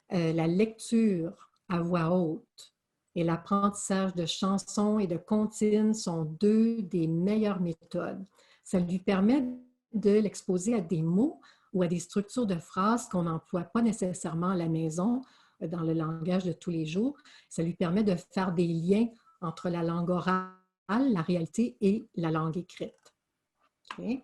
la lecture à voix haute et l'apprentissage de chansons et de comptines sont deux des meilleures méthodes. Ça lui permet de l'exposer à des mots ou à des structures de phrases qu'on n'emploie pas nécessairement à la maison dans le langage de tous les jours. Ça lui permet de faire des liens entre la langue orale, la réalité et la langue écrite. Okay.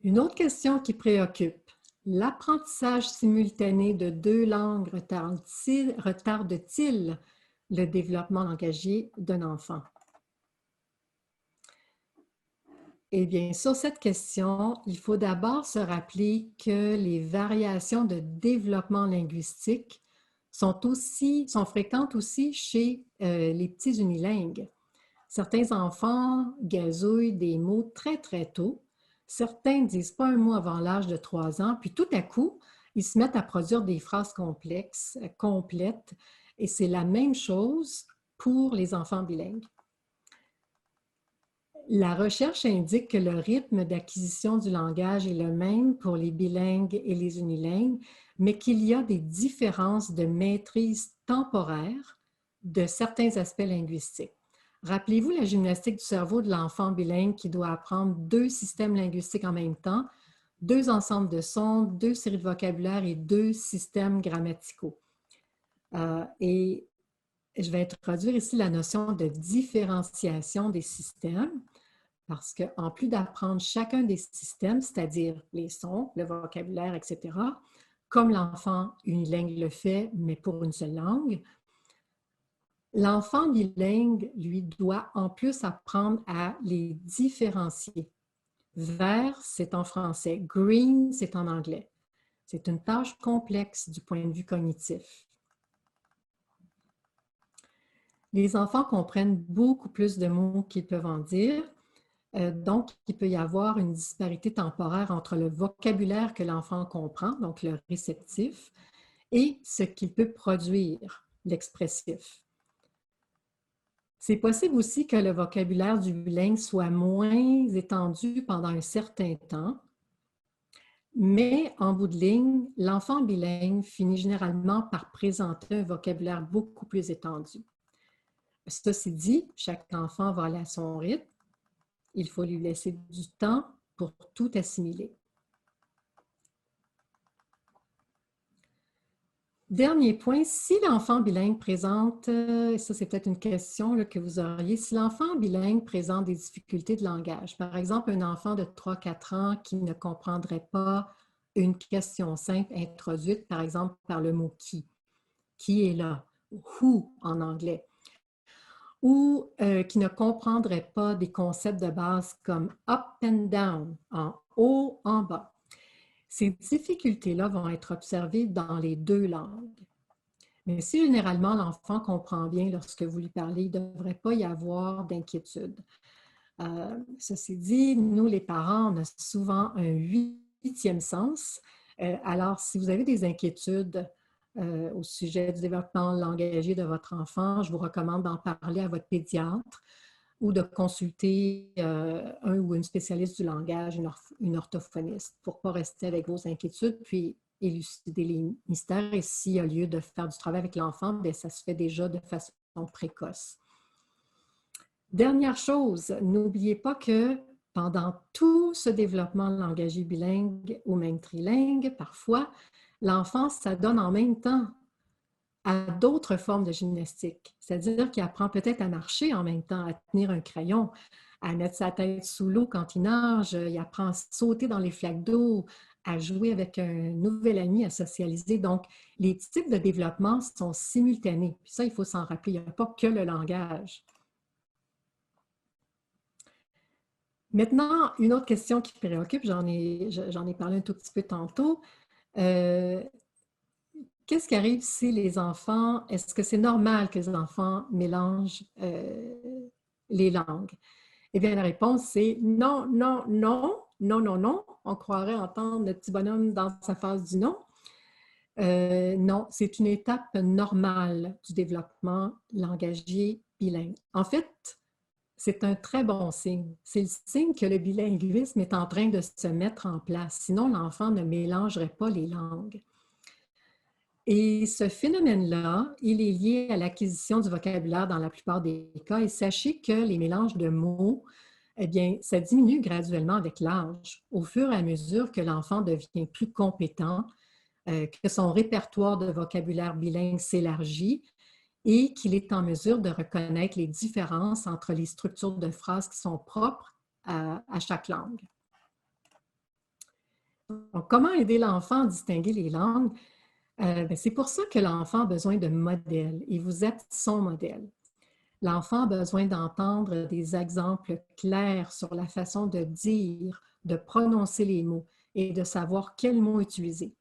Une autre question qui préoccupe. L'apprentissage simultané de deux langues retarde-t-il le développement langagier d'un enfant? Eh bien, sur cette question, il faut d'abord se rappeler que les variations de développement linguistique sont fréquentes aussi chez les petits unilingues. Certains enfants gazouillent des mots très tôt. Certains ne disent pas un mot avant l'âge de 3 ans, puis tout à coup, ils se mettent à produire des phrases complètes, et c'est la même chose pour les enfants bilingues. La recherche indique que le rythme d'acquisition du langage est le même pour les bilingues et les unilingues, mais qu'il y a des différences de maîtrise temporaire de certains aspects linguistiques. Rappelez-vous la gymnastique du cerveau de l'enfant bilingue qui doit apprendre 2 systèmes linguistiques en même temps, 2 ensembles de sons, 2 séries de vocabulaire et 2 systèmes grammaticaux. Et je vais introduire ici la notion de différenciation des systèmes parce qu'en plus d'apprendre chacun des systèmes, c'est-à-dire les sons, le vocabulaire, etc., comme l'enfant unilingue le fait, mais pour une seule langue, l'enfant bilingue, lui, doit en plus apprendre à les différencier. Vert, c'est en français. Green, c'est en anglais. C'est une tâche complexe du point de vue cognitif. Les enfants comprennent beaucoup plus de mots qu'ils peuvent en dire. Donc, il peut y avoir une disparité temporaire entre le vocabulaire que l'enfant comprend, donc le réceptif, et ce qu'il peut produire, l'expressif. C'est possible aussi que le vocabulaire du bilingue soit moins étendu pendant un certain temps, mais en bout de ligne, l'enfant bilingue finit généralement par présenter un vocabulaire beaucoup plus étendu. Ceci dit, chaque enfant va aller à son rythme. Il faut lui laisser du temps pour tout assimiler. Dernier point, si l'enfant bilingue présente, ça c'est peut-être une question là, que vous auriez, si l'enfant bilingue présente des difficultés de langage, par exemple un enfant de 3-4 ans qui ne comprendrait pas une question simple introduite par exemple par le mot qui est là, who en anglais, ou qui ne comprendrait pas des concepts de base comme up and down, en haut, en bas. Ces difficultés-là vont être observées dans les deux langues. Mais si généralement l'enfant comprend bien lorsque vous lui parlez, il ne devrait pas y avoir d'inquiétude. Ceci dit, nous les parents, on a souvent un huitième sens. Alors, si vous avez des inquiétudes au sujet du développement langagier de votre enfant, je vous recommande d'en parler à votre pédiatre ou de consulter un ou une spécialiste du langage, une orthophoniste, pour ne pas rester avec vos inquiétudes, puis élucider les mystères. Et s'il y a lieu de faire du travail avec l'enfant, bien, ça se fait déjà de façon précoce. Dernière chose, n'oubliez pas que pendant tout ce développement langagier bilingue ou même trilingue, parfois, l'enfant s'adonne en même temps à d'autres formes de gymnastique. C'est-à-dire qu'il apprend peut-être à marcher en même temps, à tenir un crayon, à mettre sa tête sous l'eau quand il nage, il apprend à sauter dans les flaques d'eau, à jouer avec un nouvel ami, à socialiser. Donc, les types de développement sont simultanés. Puis ça, il faut s'en rappeler, il n'y a pas que le langage. Maintenant, une autre question qui préoccupe, j'en ai parlé un tout petit peu tantôt. Qu'est-ce qui arrive si les enfants, est-ce que c'est normal que les enfants mélangent les langues? Eh bien, la réponse, c'est non, non, non, non, non, non. On croirait entendre le petit bonhomme dans sa phase du non. Non, c'est une étape normale du développement langagier bilingue. En fait, c'est un très bon signe. C'est le signe que le bilinguisme est en train de se mettre en place. Sinon, l'enfant ne mélangerait pas les langues. Et ce phénomène-là, il est lié à l'acquisition du vocabulaire dans la plupart des cas. Et sachez que les mélanges de mots, eh bien, ça diminue graduellement avec l'âge, au fur et à mesure que l'enfant devient plus compétent, que son répertoire de vocabulaire bilingue s'élargit et qu'il est en mesure de reconnaître les différences entre les structures de phrases qui sont propres à chaque langue. Donc, comment aider l'enfant à distinguer les langues? C'est pour ça que l'enfant a besoin de modèles et vous êtes son modèle. L'enfant a besoin d'entendre des exemples clairs sur la façon de dire, de prononcer les mots et de savoir quels mots utiliser.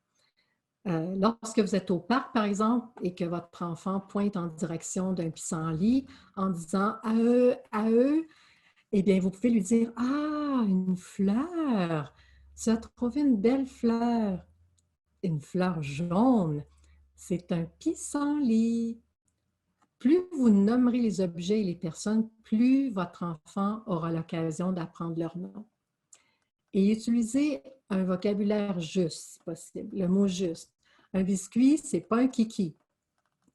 Lorsque vous êtes au parc, par exemple, et que votre enfant pointe en direction d'un pissenlit en disant « à eux », eh bien, vous pouvez lui dire « Ah, une fleur! Tu as trouvé une belle fleur! Une fleur jaune! C'est un pissenlit! » Plus vous nommerez les objets et les personnes, plus votre enfant aura l'occasion d'apprendre leur nom. Et utilisez un vocabulaire juste, si possible, le mot juste. Un biscuit, ce n'est pas un kiki.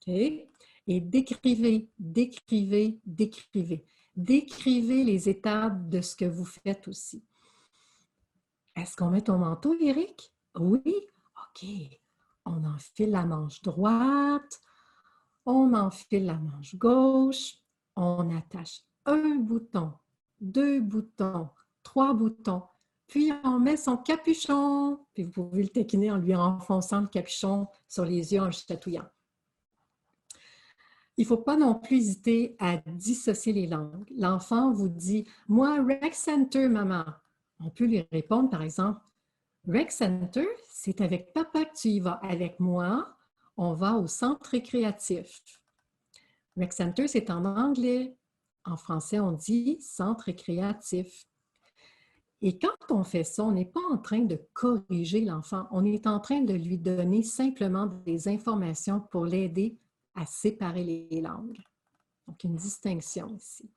Okay? Et décrivez, décrivez, décrivez. Décrivez les étapes de ce que vous faites aussi. Est-ce qu'on met ton manteau, Eric? Oui? OK. On enfile la manche droite, on enfile la manche gauche, on attache un bouton 2 boutons, 3 boutons. Puis on met son capuchon, puis vous pouvez le taquiner en lui enfonçant le capuchon sur les yeux en le chatouillant. Il ne faut pas non plus hésiter à dissocier les langues. L'enfant vous dit « Moi, Rec Center, maman ». On peut lui répondre, par exemple, « Rec Center, c'est avec papa que tu y vas. Avec moi, on va au centre récréatif. » Rec Center, c'est en anglais. En français, on dit « centre récréatif ». Et quand on fait ça, on n'est pas en train de corriger l'enfant, on est en train de lui donner simplement des informations pour l'aider à séparer les langues. Donc, une distinction ici.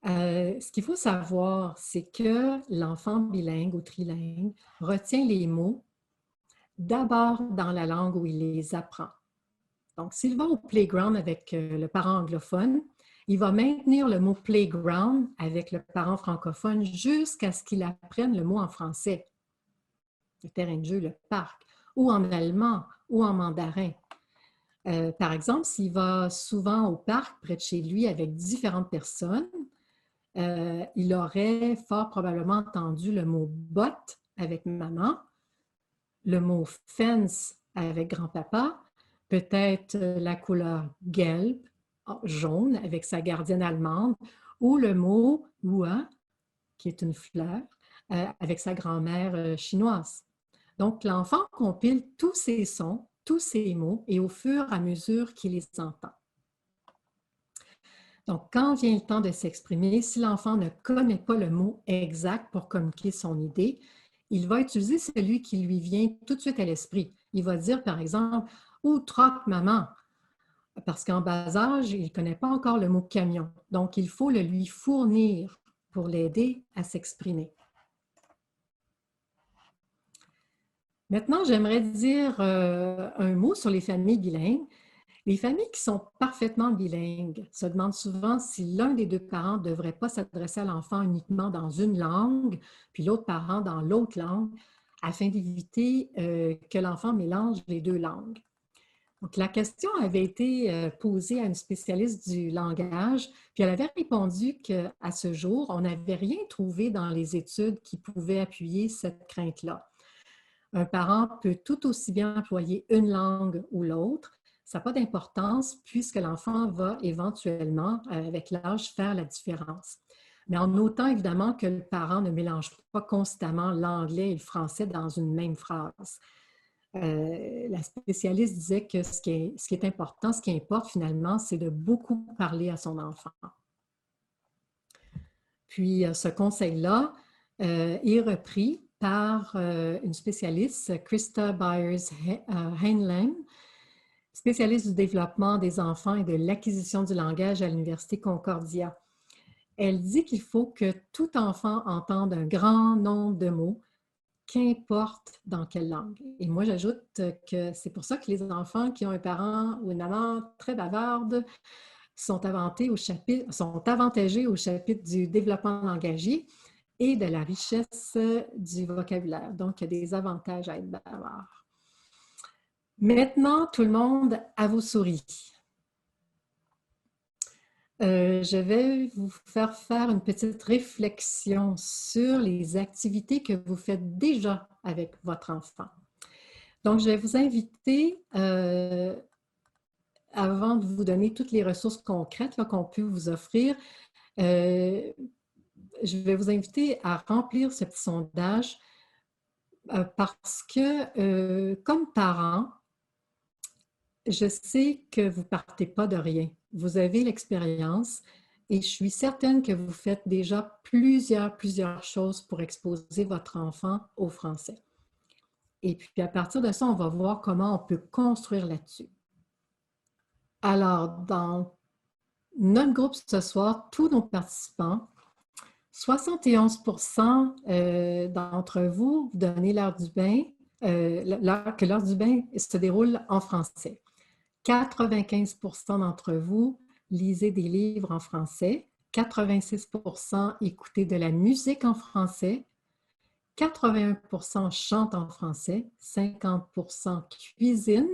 Ce qu'il faut savoir, c'est que l'enfant bilingue ou trilingue retient les mots d'abord dans la langue où il les apprend. Donc, s'il va au playground avec le parent anglophone, il va maintenir le mot playground avec le parent francophone jusqu'à ce qu'il apprenne le mot en français. Le terrain de jeu, le parc, ou en allemand, ou en mandarin. Par exemple, s'il va souvent au parc près de chez lui avec différentes personnes, il aurait fort probablement entendu le mot botte avec maman, le mot fence avec grand-papa, peut-être la couleur gelb, jaune, avec sa gardienne allemande, ou le mot hua, qui est une fleur, avec sa grand-mère chinoise. Donc, l'enfant compile tous ces sons, tous ces mots, et au fur et à mesure qu'il les entend. Donc, quand vient le temps de s'exprimer, si l'enfant ne connaît pas le mot exact pour communiquer son idée, il va utiliser celui qui lui vient tout de suite à l'esprit. Il va dire, par exemple, « Ou troc, maman », parce qu'en bas âge, il ne connaît pas encore le mot camion. Donc, il faut le lui fournir pour l'aider à s'exprimer. Maintenant, j'aimerais dire un mot sur les familles bilingues. Les familles qui sont parfaitement bilingues se demandent souvent si l'un des deux parents ne devrait pas s'adresser à l'enfant uniquement dans une langue, puis l'autre parent dans l'autre langue, afin d'éviter que l'enfant mélange les deux langues. Donc, la question avait été posée à une spécialiste du langage, puis elle avait répondu qu'à ce jour, on n'avait rien trouvé dans les études qui pouvaient appuyer cette crainte-là. Un parent peut tout aussi bien employer une langue ou l'autre. Ça n'a pas d'importance puisque l'enfant va éventuellement, avec l'âge, faire la différence. Mais en autant évidemment que le parent ne mélange pas constamment l'anglais et le français dans une même phrase. La spécialiste disait que ce qui est important, ce qui importe finalement, c'est de beaucoup parler à son enfant. Puis ce conseil-là est repris par une spécialiste, Krista Byers-Heinlein, spécialiste du développement des enfants et de l'acquisition du langage à l'Université Concordia. Elle dit qu'il faut que tout enfant entende un grand nombre de mots, qu'importe dans quelle langue. Et moi, j'ajoute que c'est pour ça que les enfants qui ont un parent ou une maman très bavarde sont avantagés au chapitre du développement langagier et de la richesse du vocabulaire. Donc, il y a des avantages à être bavard. Maintenant, tout le monde, à vos souris. Je vais vous faire une petite réflexion sur les activités que vous faites déjà avec votre enfant. Donc, je vais vous inviter, avant de vous donner toutes les ressources concrètes qu'on peut vous offrir, je vais vous inviter à remplir ce petit sondage parce que, comme parent, je sais que vous ne partez pas de rien. Vous avez l'expérience et je suis certaine que vous faites déjà plusieurs choses pour exposer votre enfant au français. Et puis, à partir de ça, on va voir comment on peut construire là-dessus. Alors, dans notre groupe ce soir, tous nos participants, 71% d'entre vous donnez l'heure du bain, que l'heure du bain se déroule en français. 95% d'entre vous lisez des livres en français, 86% écoutez de la musique en français, 81% chantent en français, 50% cuisinent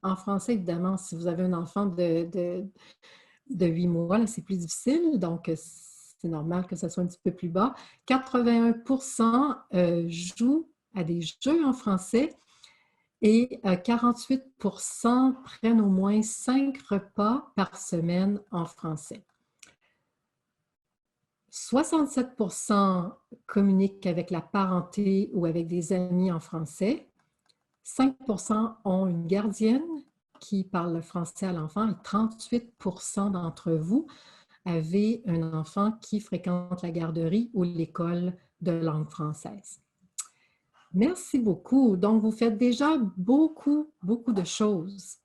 en français. Évidemment, si vous avez un enfant de 8 mois, c'est plus difficile. Donc, c'est normal que ça soit un petit peu plus bas. 81% jouent à des jeux en français et 48% prennent au moins 5 repas par semaine en français. 67% communiquent avec la parenté ou avec des amis en français. 5% ont une gardienne qui parle le français à l'enfant et 38% d'entre vous avez un enfant qui fréquente la garderie ou l'école de langue française. Merci beaucoup. Donc, vous faites déjà beaucoup de choses.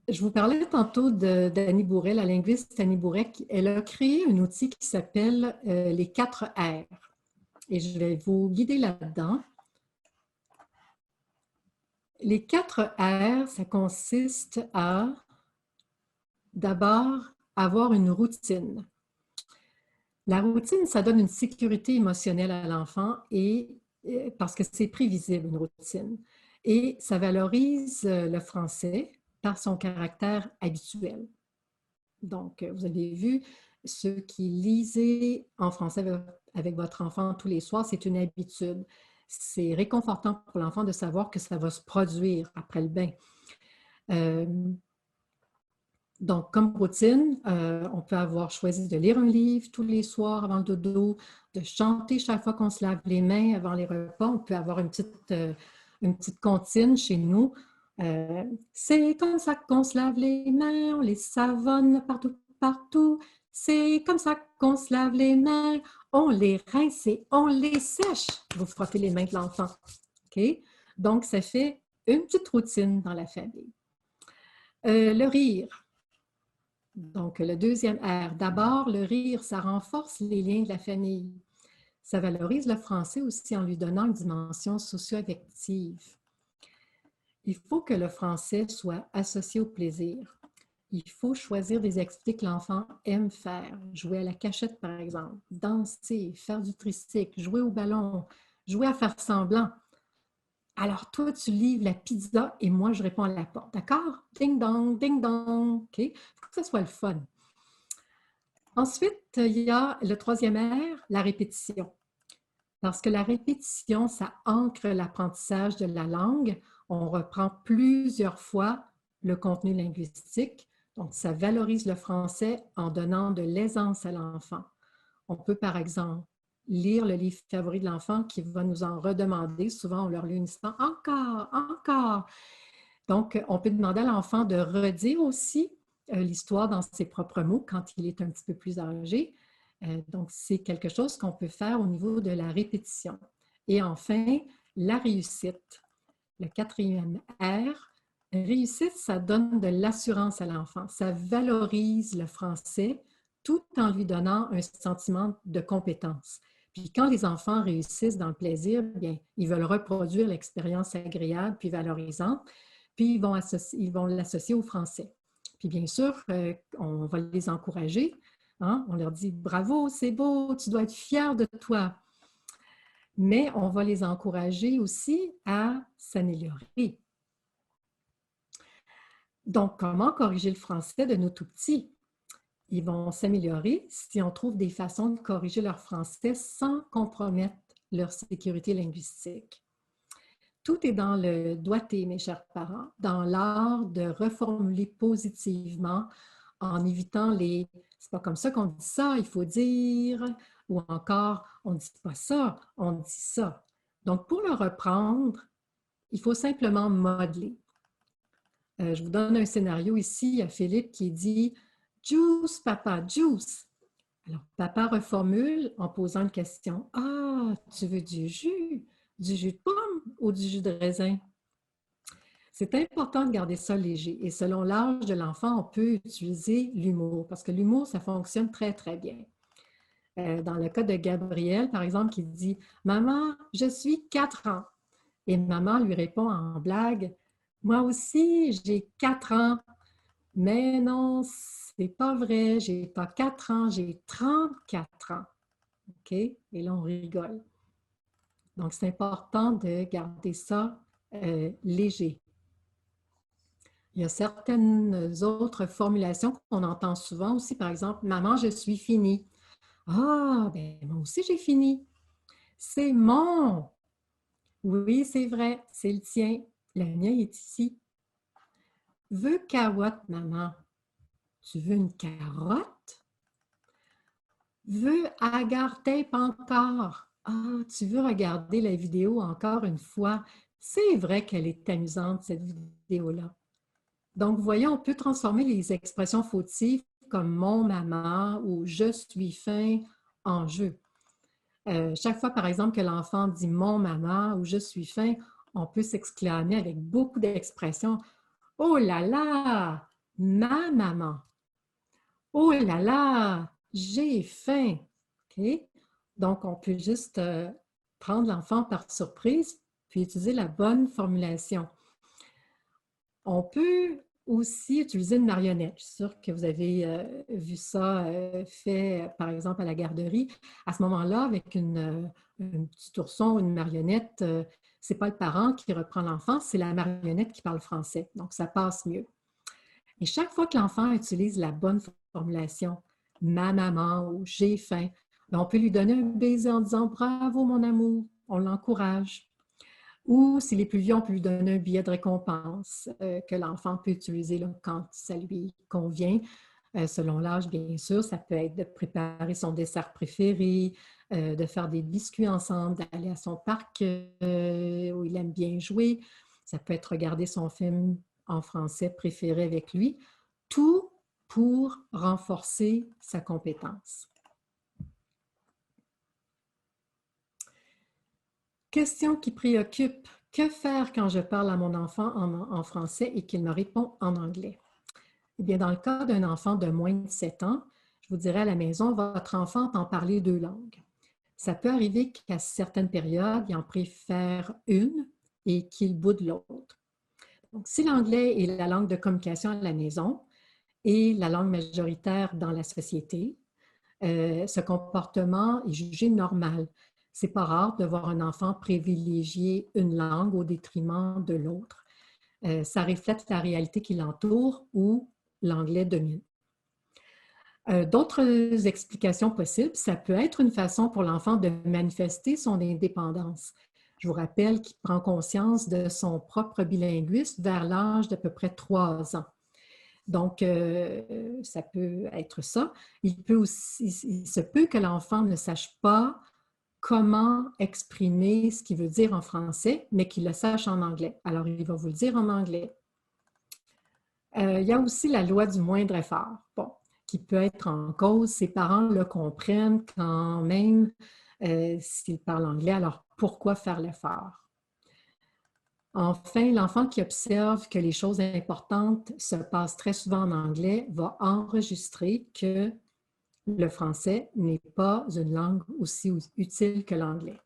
Je vous parlais tantôt d'Annie Bourret, la linguiste Annie Bourret. Elle a créé un outil qui s'appelle les 4 R. Et je vais vous guider là-dedans. Les 4 R, ça consiste à, d'abord, avoir une routine. La routine, ça donne une sécurité émotionnelle à l'enfant parce que c'est prévisible, une routine. Et ça valorise le français par son caractère habituel. Donc, vous avez vu, ceux qui lisaient en français avec votre enfant tous les soirs, c'est une habitude. C'est réconfortant pour l'enfant de savoir que ça va se produire après le bain. Donc, comme routine, on peut avoir choisi de lire un livre tous les soirs avant le dodo, de chanter chaque fois qu'on se lave les mains avant les repas. On peut avoir une petite comptine chez nous. C'est comme ça qu'on se lave les mains, on les savonne partout. C'est comme ça qu'on se lave les mains, on les rince et on les sèche. Vous frottez les mains de l'enfant. OK? Donc, ça fait une petite routine dans la famille. Le rire. Donc, le deuxième R. D'abord, le rire, ça renforce les liens de la famille. Ça valorise le français aussi en lui donnant une dimension socio-affective. Il faut que le français soit associé au plaisir. Il faut choisir des activités que l'enfant aime faire. Jouer à la cachette, par exemple, danser, faire du tricycle, jouer au ballon, jouer à faire semblant. Alors, toi, tu livres la pizza et moi, je réponds à la porte. D'accord? Ding dong, ding dong. OK? Il faut que ce soit le fun. Ensuite, il y a le troisième R, la répétition. Parce que la répétition, ça ancre l'apprentissage de la langue. On reprend plusieurs fois le contenu linguistique. Donc, ça valorise le français en donnant de l'aisance à l'enfant. On peut, par exemple, lire le livre favori de l'enfant qui va nous en redemander. Souvent, on leur lit une histoire « encore, encore ». Donc, on peut demander à l'enfant de redire aussi l'histoire dans ses propres mots quand il est un petit peu plus âgé. Donc, c'est quelque chose qu'on peut faire au niveau de la répétition. Et enfin, la réussite. Le quatrième R, réussite, ça donne de l'assurance à l'enfant. Ça valorise le français tout en lui donnant un sentiment de compétence. Puis quand les enfants réussissent dans le plaisir, bien, ils veulent reproduire l'expérience agréable puis valorisante, puis ils vont l'associer au français. Puis bien sûr, on va les encourager. Hein? On leur dit « Bravo, c'est beau, tu dois être fier de toi ». Mais on va les encourager aussi à s'améliorer. Donc, comment corriger le français de nos tout-petits? Ils vont s'améliorer si on trouve des façons de corriger leur français sans compromettre leur sécurité linguistique. Tout est dans le doigté, mes chers parents, dans l'art de reformuler positivement en évitant les « c'est pas comme ça qu'on dit ça, il faut dire » ou encore « on ne dit pas ça, on dit ça ». Donc, pour le reprendre, il faut simplement modeler. Je vous donne un scénario ici, il y a Philippe qui dit « Juice, papa, juice ». Alors, papa reformule en posant une question. « Ah, tu veux du jus de pomme ou du jus de raisin? » C'est important de garder ça léger. Et selon l'âge de l'enfant, on peut utiliser l'humour parce que l'humour, ça fonctionne très, très bien. Dans le cas de Gabriel, par exemple, qui dit « Maman, je suis 4 ans. » Et maman lui répond en blague « Moi aussi, j'ai 4 ans. » Mais non, c'est pas vrai, j'ai pas 4 ans, j'ai 34 ans. OK? Et là, on rigole. Donc, c'est important de garder ça léger. Il y a certaines autres formulations qu'on entend souvent aussi, par exemple, «Maman, je suis fini». «Ah, ben moi aussi j'ai fini». «C'est mon». «Oui, c'est vrai, c'est le tien. Le mien est ici». «Veux carotte, maman». «Tu veux une carotte?» «Veux agar tape encore». «Ah, tu veux regarder la vidéo encore une fois?» C'est vrai qu'elle est amusante, cette vidéo-là. Donc, vous voyez, on peut transformer les expressions fautives comme mon maman ou je suis faim en jeu. Chaque fois, par exemple, que l'enfant dit mon maman ou je suis faim, on peut s'exclamer avec beaucoup d'expressions. Oh là là, ma maman. Oh là là, j'ai faim. OK? Donc, on peut juste prendre l'enfant par surprise puis utiliser la bonne formulation. On peut aussi utiliser une marionnette. Je suis sûre que vous avez vu ça fait, par exemple, à la garderie. À ce moment-là, avec un petit ourson ou une marionnette, ce n'est pas le parent qui reprend l'enfant, c'est la marionnette qui parle français. Donc, ça passe mieux. Et chaque fois que l'enfant utilise la bonne formulation, ma maman ou j'ai faim, on peut lui donner un baiser en disant bravo mon amour, on l'encourage. Ou s'il est plus vieux, on peut lui donner un billet de récompense que l'enfant peut utiliser là, quand ça lui convient. Selon l'âge, bien sûr, ça peut être de préparer son dessert préféré, de faire des biscuits ensemble, d'aller à son parc où il aime bien jouer. Ça peut être regarder son film en français préféré avec lui. Tout pour renforcer sa compétence. Question qui préoccupe. Que faire quand je parle à mon enfant en français et qu'il me répond en anglais? Eh bien, dans le cas d'un enfant de moins de 7 ans, je vous dirais à la maison, votre enfant entend parler 2 langues. Ça peut arriver qu'à certaines périodes, il en préfère une et qu'il boude l'autre. Donc, si l'anglais est la langue de communication à la maison et la langue majoritaire dans la société, ce comportement est jugé normal. C'est pas rare de voir un enfant privilégier une langue au détriment de l'autre. Ça reflète la réalité qui l'entoure où l'anglais domine. D'autres explications possibles, ça peut être une façon pour l'enfant de manifester son indépendance. Je vous rappelle qu'il prend conscience de son propre bilinguisme vers l'âge d'à peu près 3 ans. Donc, ça peut être ça. Il se peut que l'enfant ne sache pas comment exprimer ce qu'il veut dire en français, mais qu'il le sache en anglais. Alors, il va vous le dire en anglais. Il y a aussi la loi du moindre effort, bon, qui peut être en cause. Ses parents le comprennent quand même s'il parle anglais, alors pourquoi faire l'effort? Enfin, l'enfant qui observe que les choses importantes se passent très souvent en anglais va enregistrer que le français n'est pas une langue aussi utile que l'anglais.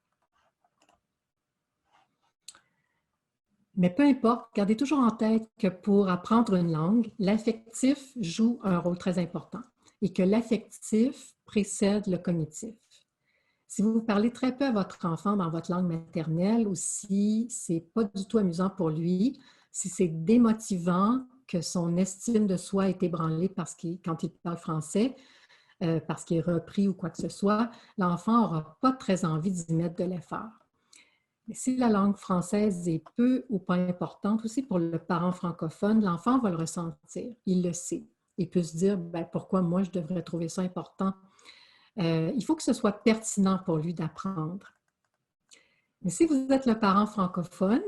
Mais peu importe, gardez toujours en tête que pour apprendre une langue, l'affectif joue un rôle très important et que l'affectif précède le cognitif. Si vous parlez très peu à votre enfant dans votre langue maternelle ou si ce n'est pas du tout amusant pour lui, si c'est démotivant, que son estime de soi est ébranlée quand il parle français, parce qu'il est repris ou quoi que ce soit, l'enfant n'aura pas très envie d'y mettre de l'effort. Mais si la langue française est peu ou pas importante, aussi pour le parent francophone, l'enfant va le ressentir, il le sait. Il peut se dire, ben, pourquoi moi je devrais trouver ça important? Il faut que ce soit pertinent pour lui d'apprendre. Mais si vous êtes le parent francophone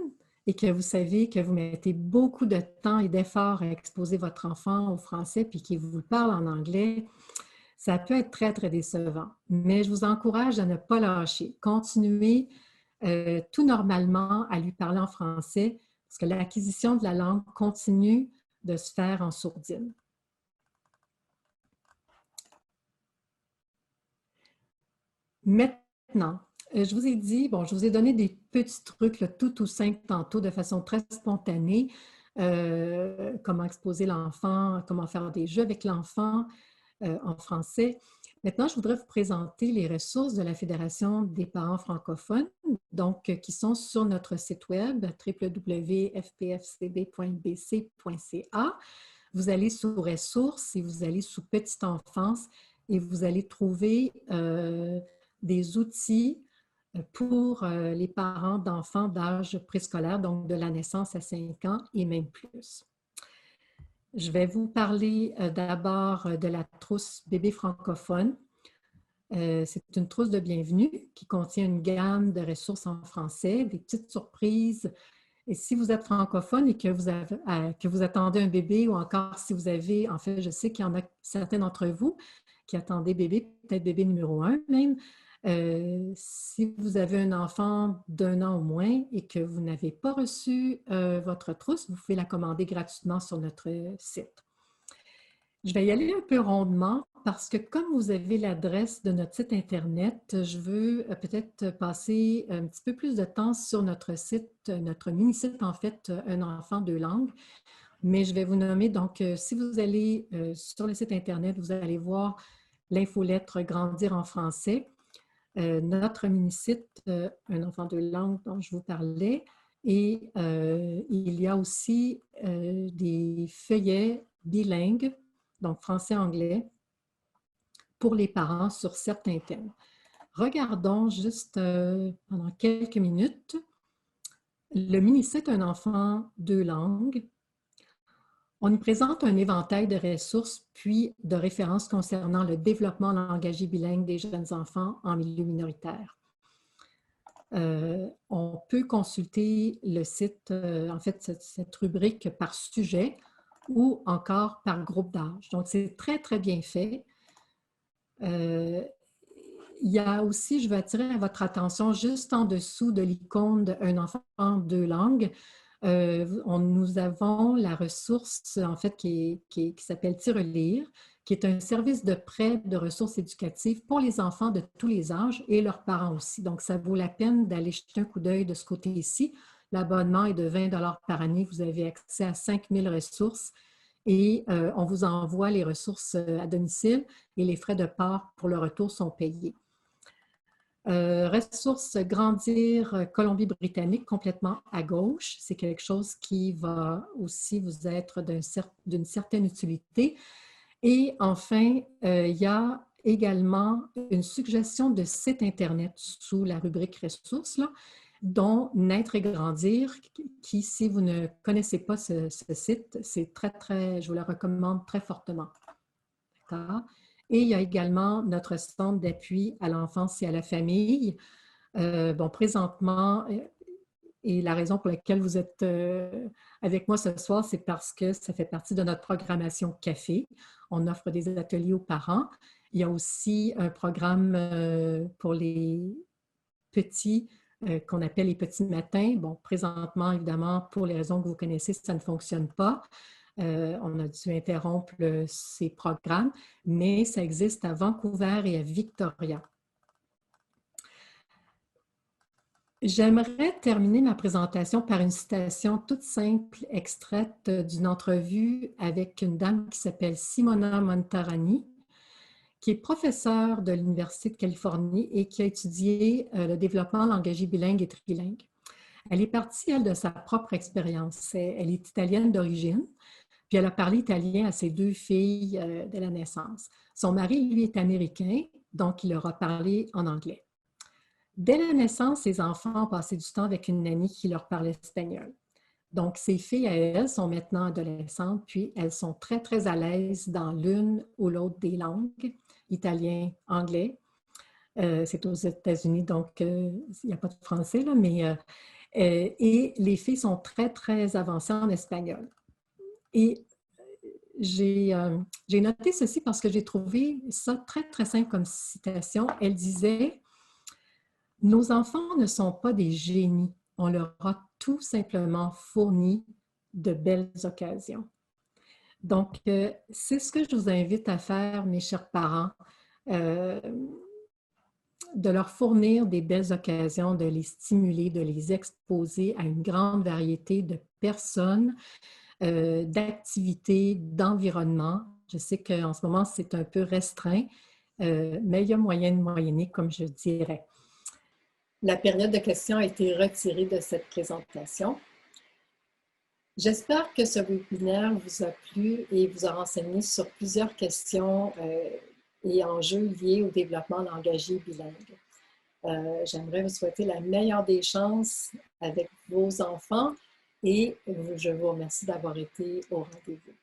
et que vous savez que vous mettez beaucoup de temps et d'efforts à exposer votre enfant au français puis qu'il vous parle en anglais, ça peut être très, très décevant. Mais je vous encourage à ne pas lâcher. Continuez tout normalement à lui parler en français parce que l'acquisition de la langue continue de se faire en sourdine. Maintenant, je vous ai dit, bon, je vous ai donné des petits trucs là, tout simples tantôt de façon très spontanée, comment exposer l'enfant, comment faire des jeux avec l'enfant. en français. Maintenant, je voudrais vous présenter les ressources de la Fédération des parents francophones, donc qui sont sur notre site web www.fpfcb.bc.ca. Vous allez sous ressources et vous allez sous petite enfance et vous allez trouver des outils pour les parents d'enfants d'âge préscolaire, donc de la naissance à 5 ans et même plus. Je vais vous parler d'abord de la trousse bébé francophone. C'est une trousse de bienvenue qui contient une gamme de ressources en français, des petites surprises. Et si vous êtes francophone et que vous attendez un bébé ou encore si vous avez, en fait, je sais qu'il y en a certains d'entre vous qui attendez bébé, peut-être bébé numéro 1 même, si vous avez un enfant d'1 an ou moins et que vous n'avez pas reçu votre trousse, vous pouvez la commander gratuitement sur notre site. Je vais y aller un peu rondement parce que comme vous avez l'adresse de notre site Internet, je veux peut-être passer un petit peu plus de temps sur notre site, notre mini-site en fait, Un enfant, deux langues. Mais je vais vous nommer, donc si vous allez sur le site Internet, vous allez voir l'infolettre Grandir en français. Notre mini-site Un enfant, deux langues dont je vous parlais. Et il y a aussi des feuillets bilingues, donc français-anglais, pour les parents sur certains thèmes. Regardons juste pendant quelques minutes le mini-site Un enfant, deux langues. On y présente un éventail de ressources puis de références concernant le développement langagier bilingue des jeunes enfants en milieu minoritaire. On peut consulter le site, en fait, cette rubrique par sujet ou encore par groupe d'âge. Donc, c'est très, très bien fait. Il y a aussi, je veux attirer votre attention juste en dessous de l'icône d'Un enfant, deux langues. Nous avons la ressource, en fait, qui s'appelle Tirelire, qui est un service de prêt de ressources éducatives pour les enfants de tous les âges et leurs parents aussi. Donc, ça vaut la peine d'aller jeter un coup d'œil de ce côté-ci. L'abonnement est de 20 $ par année. Vous avez accès à 5000 ressources et on vous envoie les ressources à domicile et les frais de port pour le retour sont payés. Ressources Grandir Colombie-Britannique complètement à gauche. C'est quelque chose qui va aussi vous être d'une certaine utilité. Et enfin, il y a également une suggestion de site Internet sous la rubrique ressources, là, dont Naître et Grandir, qui, si vous ne connaissez pas ce site, c'est très, très, je vous le recommande très fortement. D'accord? Et il y a également notre centre d'appui à l'enfance et à la famille. Bon, présentement, et la raison pour laquelle vous êtes avec moi ce soir, c'est parce que ça fait partie de notre programmation café. On offre des ateliers aux parents. Il y a aussi un programme pour les petits qu'on appelle les petits matins. Bon, présentement, évidemment, pour les raisons que vous connaissez, ça ne fonctionne pas. On a dû interrompre ces programmes, mais ça existe à Vancouver et à Victoria. J'aimerais terminer ma présentation par une citation toute simple, extraite d'une entrevue avec une dame qui s'appelle Simona Montarani, qui est professeure de l'Université de Californie et qui a étudié le développement langagier bilingue et trilingue. Elle est partie, elle, de sa propre expérience. Elle est italienne d'origine, puis elle a parlé italien à ses 2 filles de la naissance. Son mari, lui, est américain, donc il leur a parlé en anglais. Dès la naissance, ses enfants ont passé du temps avec une nanny qui leur parlait espagnol. Donc, ces filles, elles, sont maintenant adolescentes, puis elles sont très, très à l'aise dans l'une ou l'autre des langues, italien, anglais. C'est aux États-Unis, donc il n'y a pas de français, là, mais... et les filles sont très, très avancées en espagnol. Et j'ai noté ceci parce que j'ai trouvé ça très, très simple comme citation. Elle disait... Nos enfants ne sont pas des génies. On leur a tout simplement fourni de belles occasions. Donc, c'est ce que je vous invite à faire, mes chers parents, de leur fournir des belles occasions, de les stimuler, de les exposer à une grande variété de personnes, d'activités, d'environnements Je sais qu'en ce moment, c'est un peu restreint, mais il y a moyen de moyenner, comme je dirais. La période de questions a été retirée de cette présentation. J'espère que ce webinaire vous a plu et vous a renseigné sur plusieurs questions et enjeux liés au développement langagier bilingue. J'aimerais vous souhaiter la meilleure des chances avec vos enfants et je vous remercie d'avoir été au rendez-vous.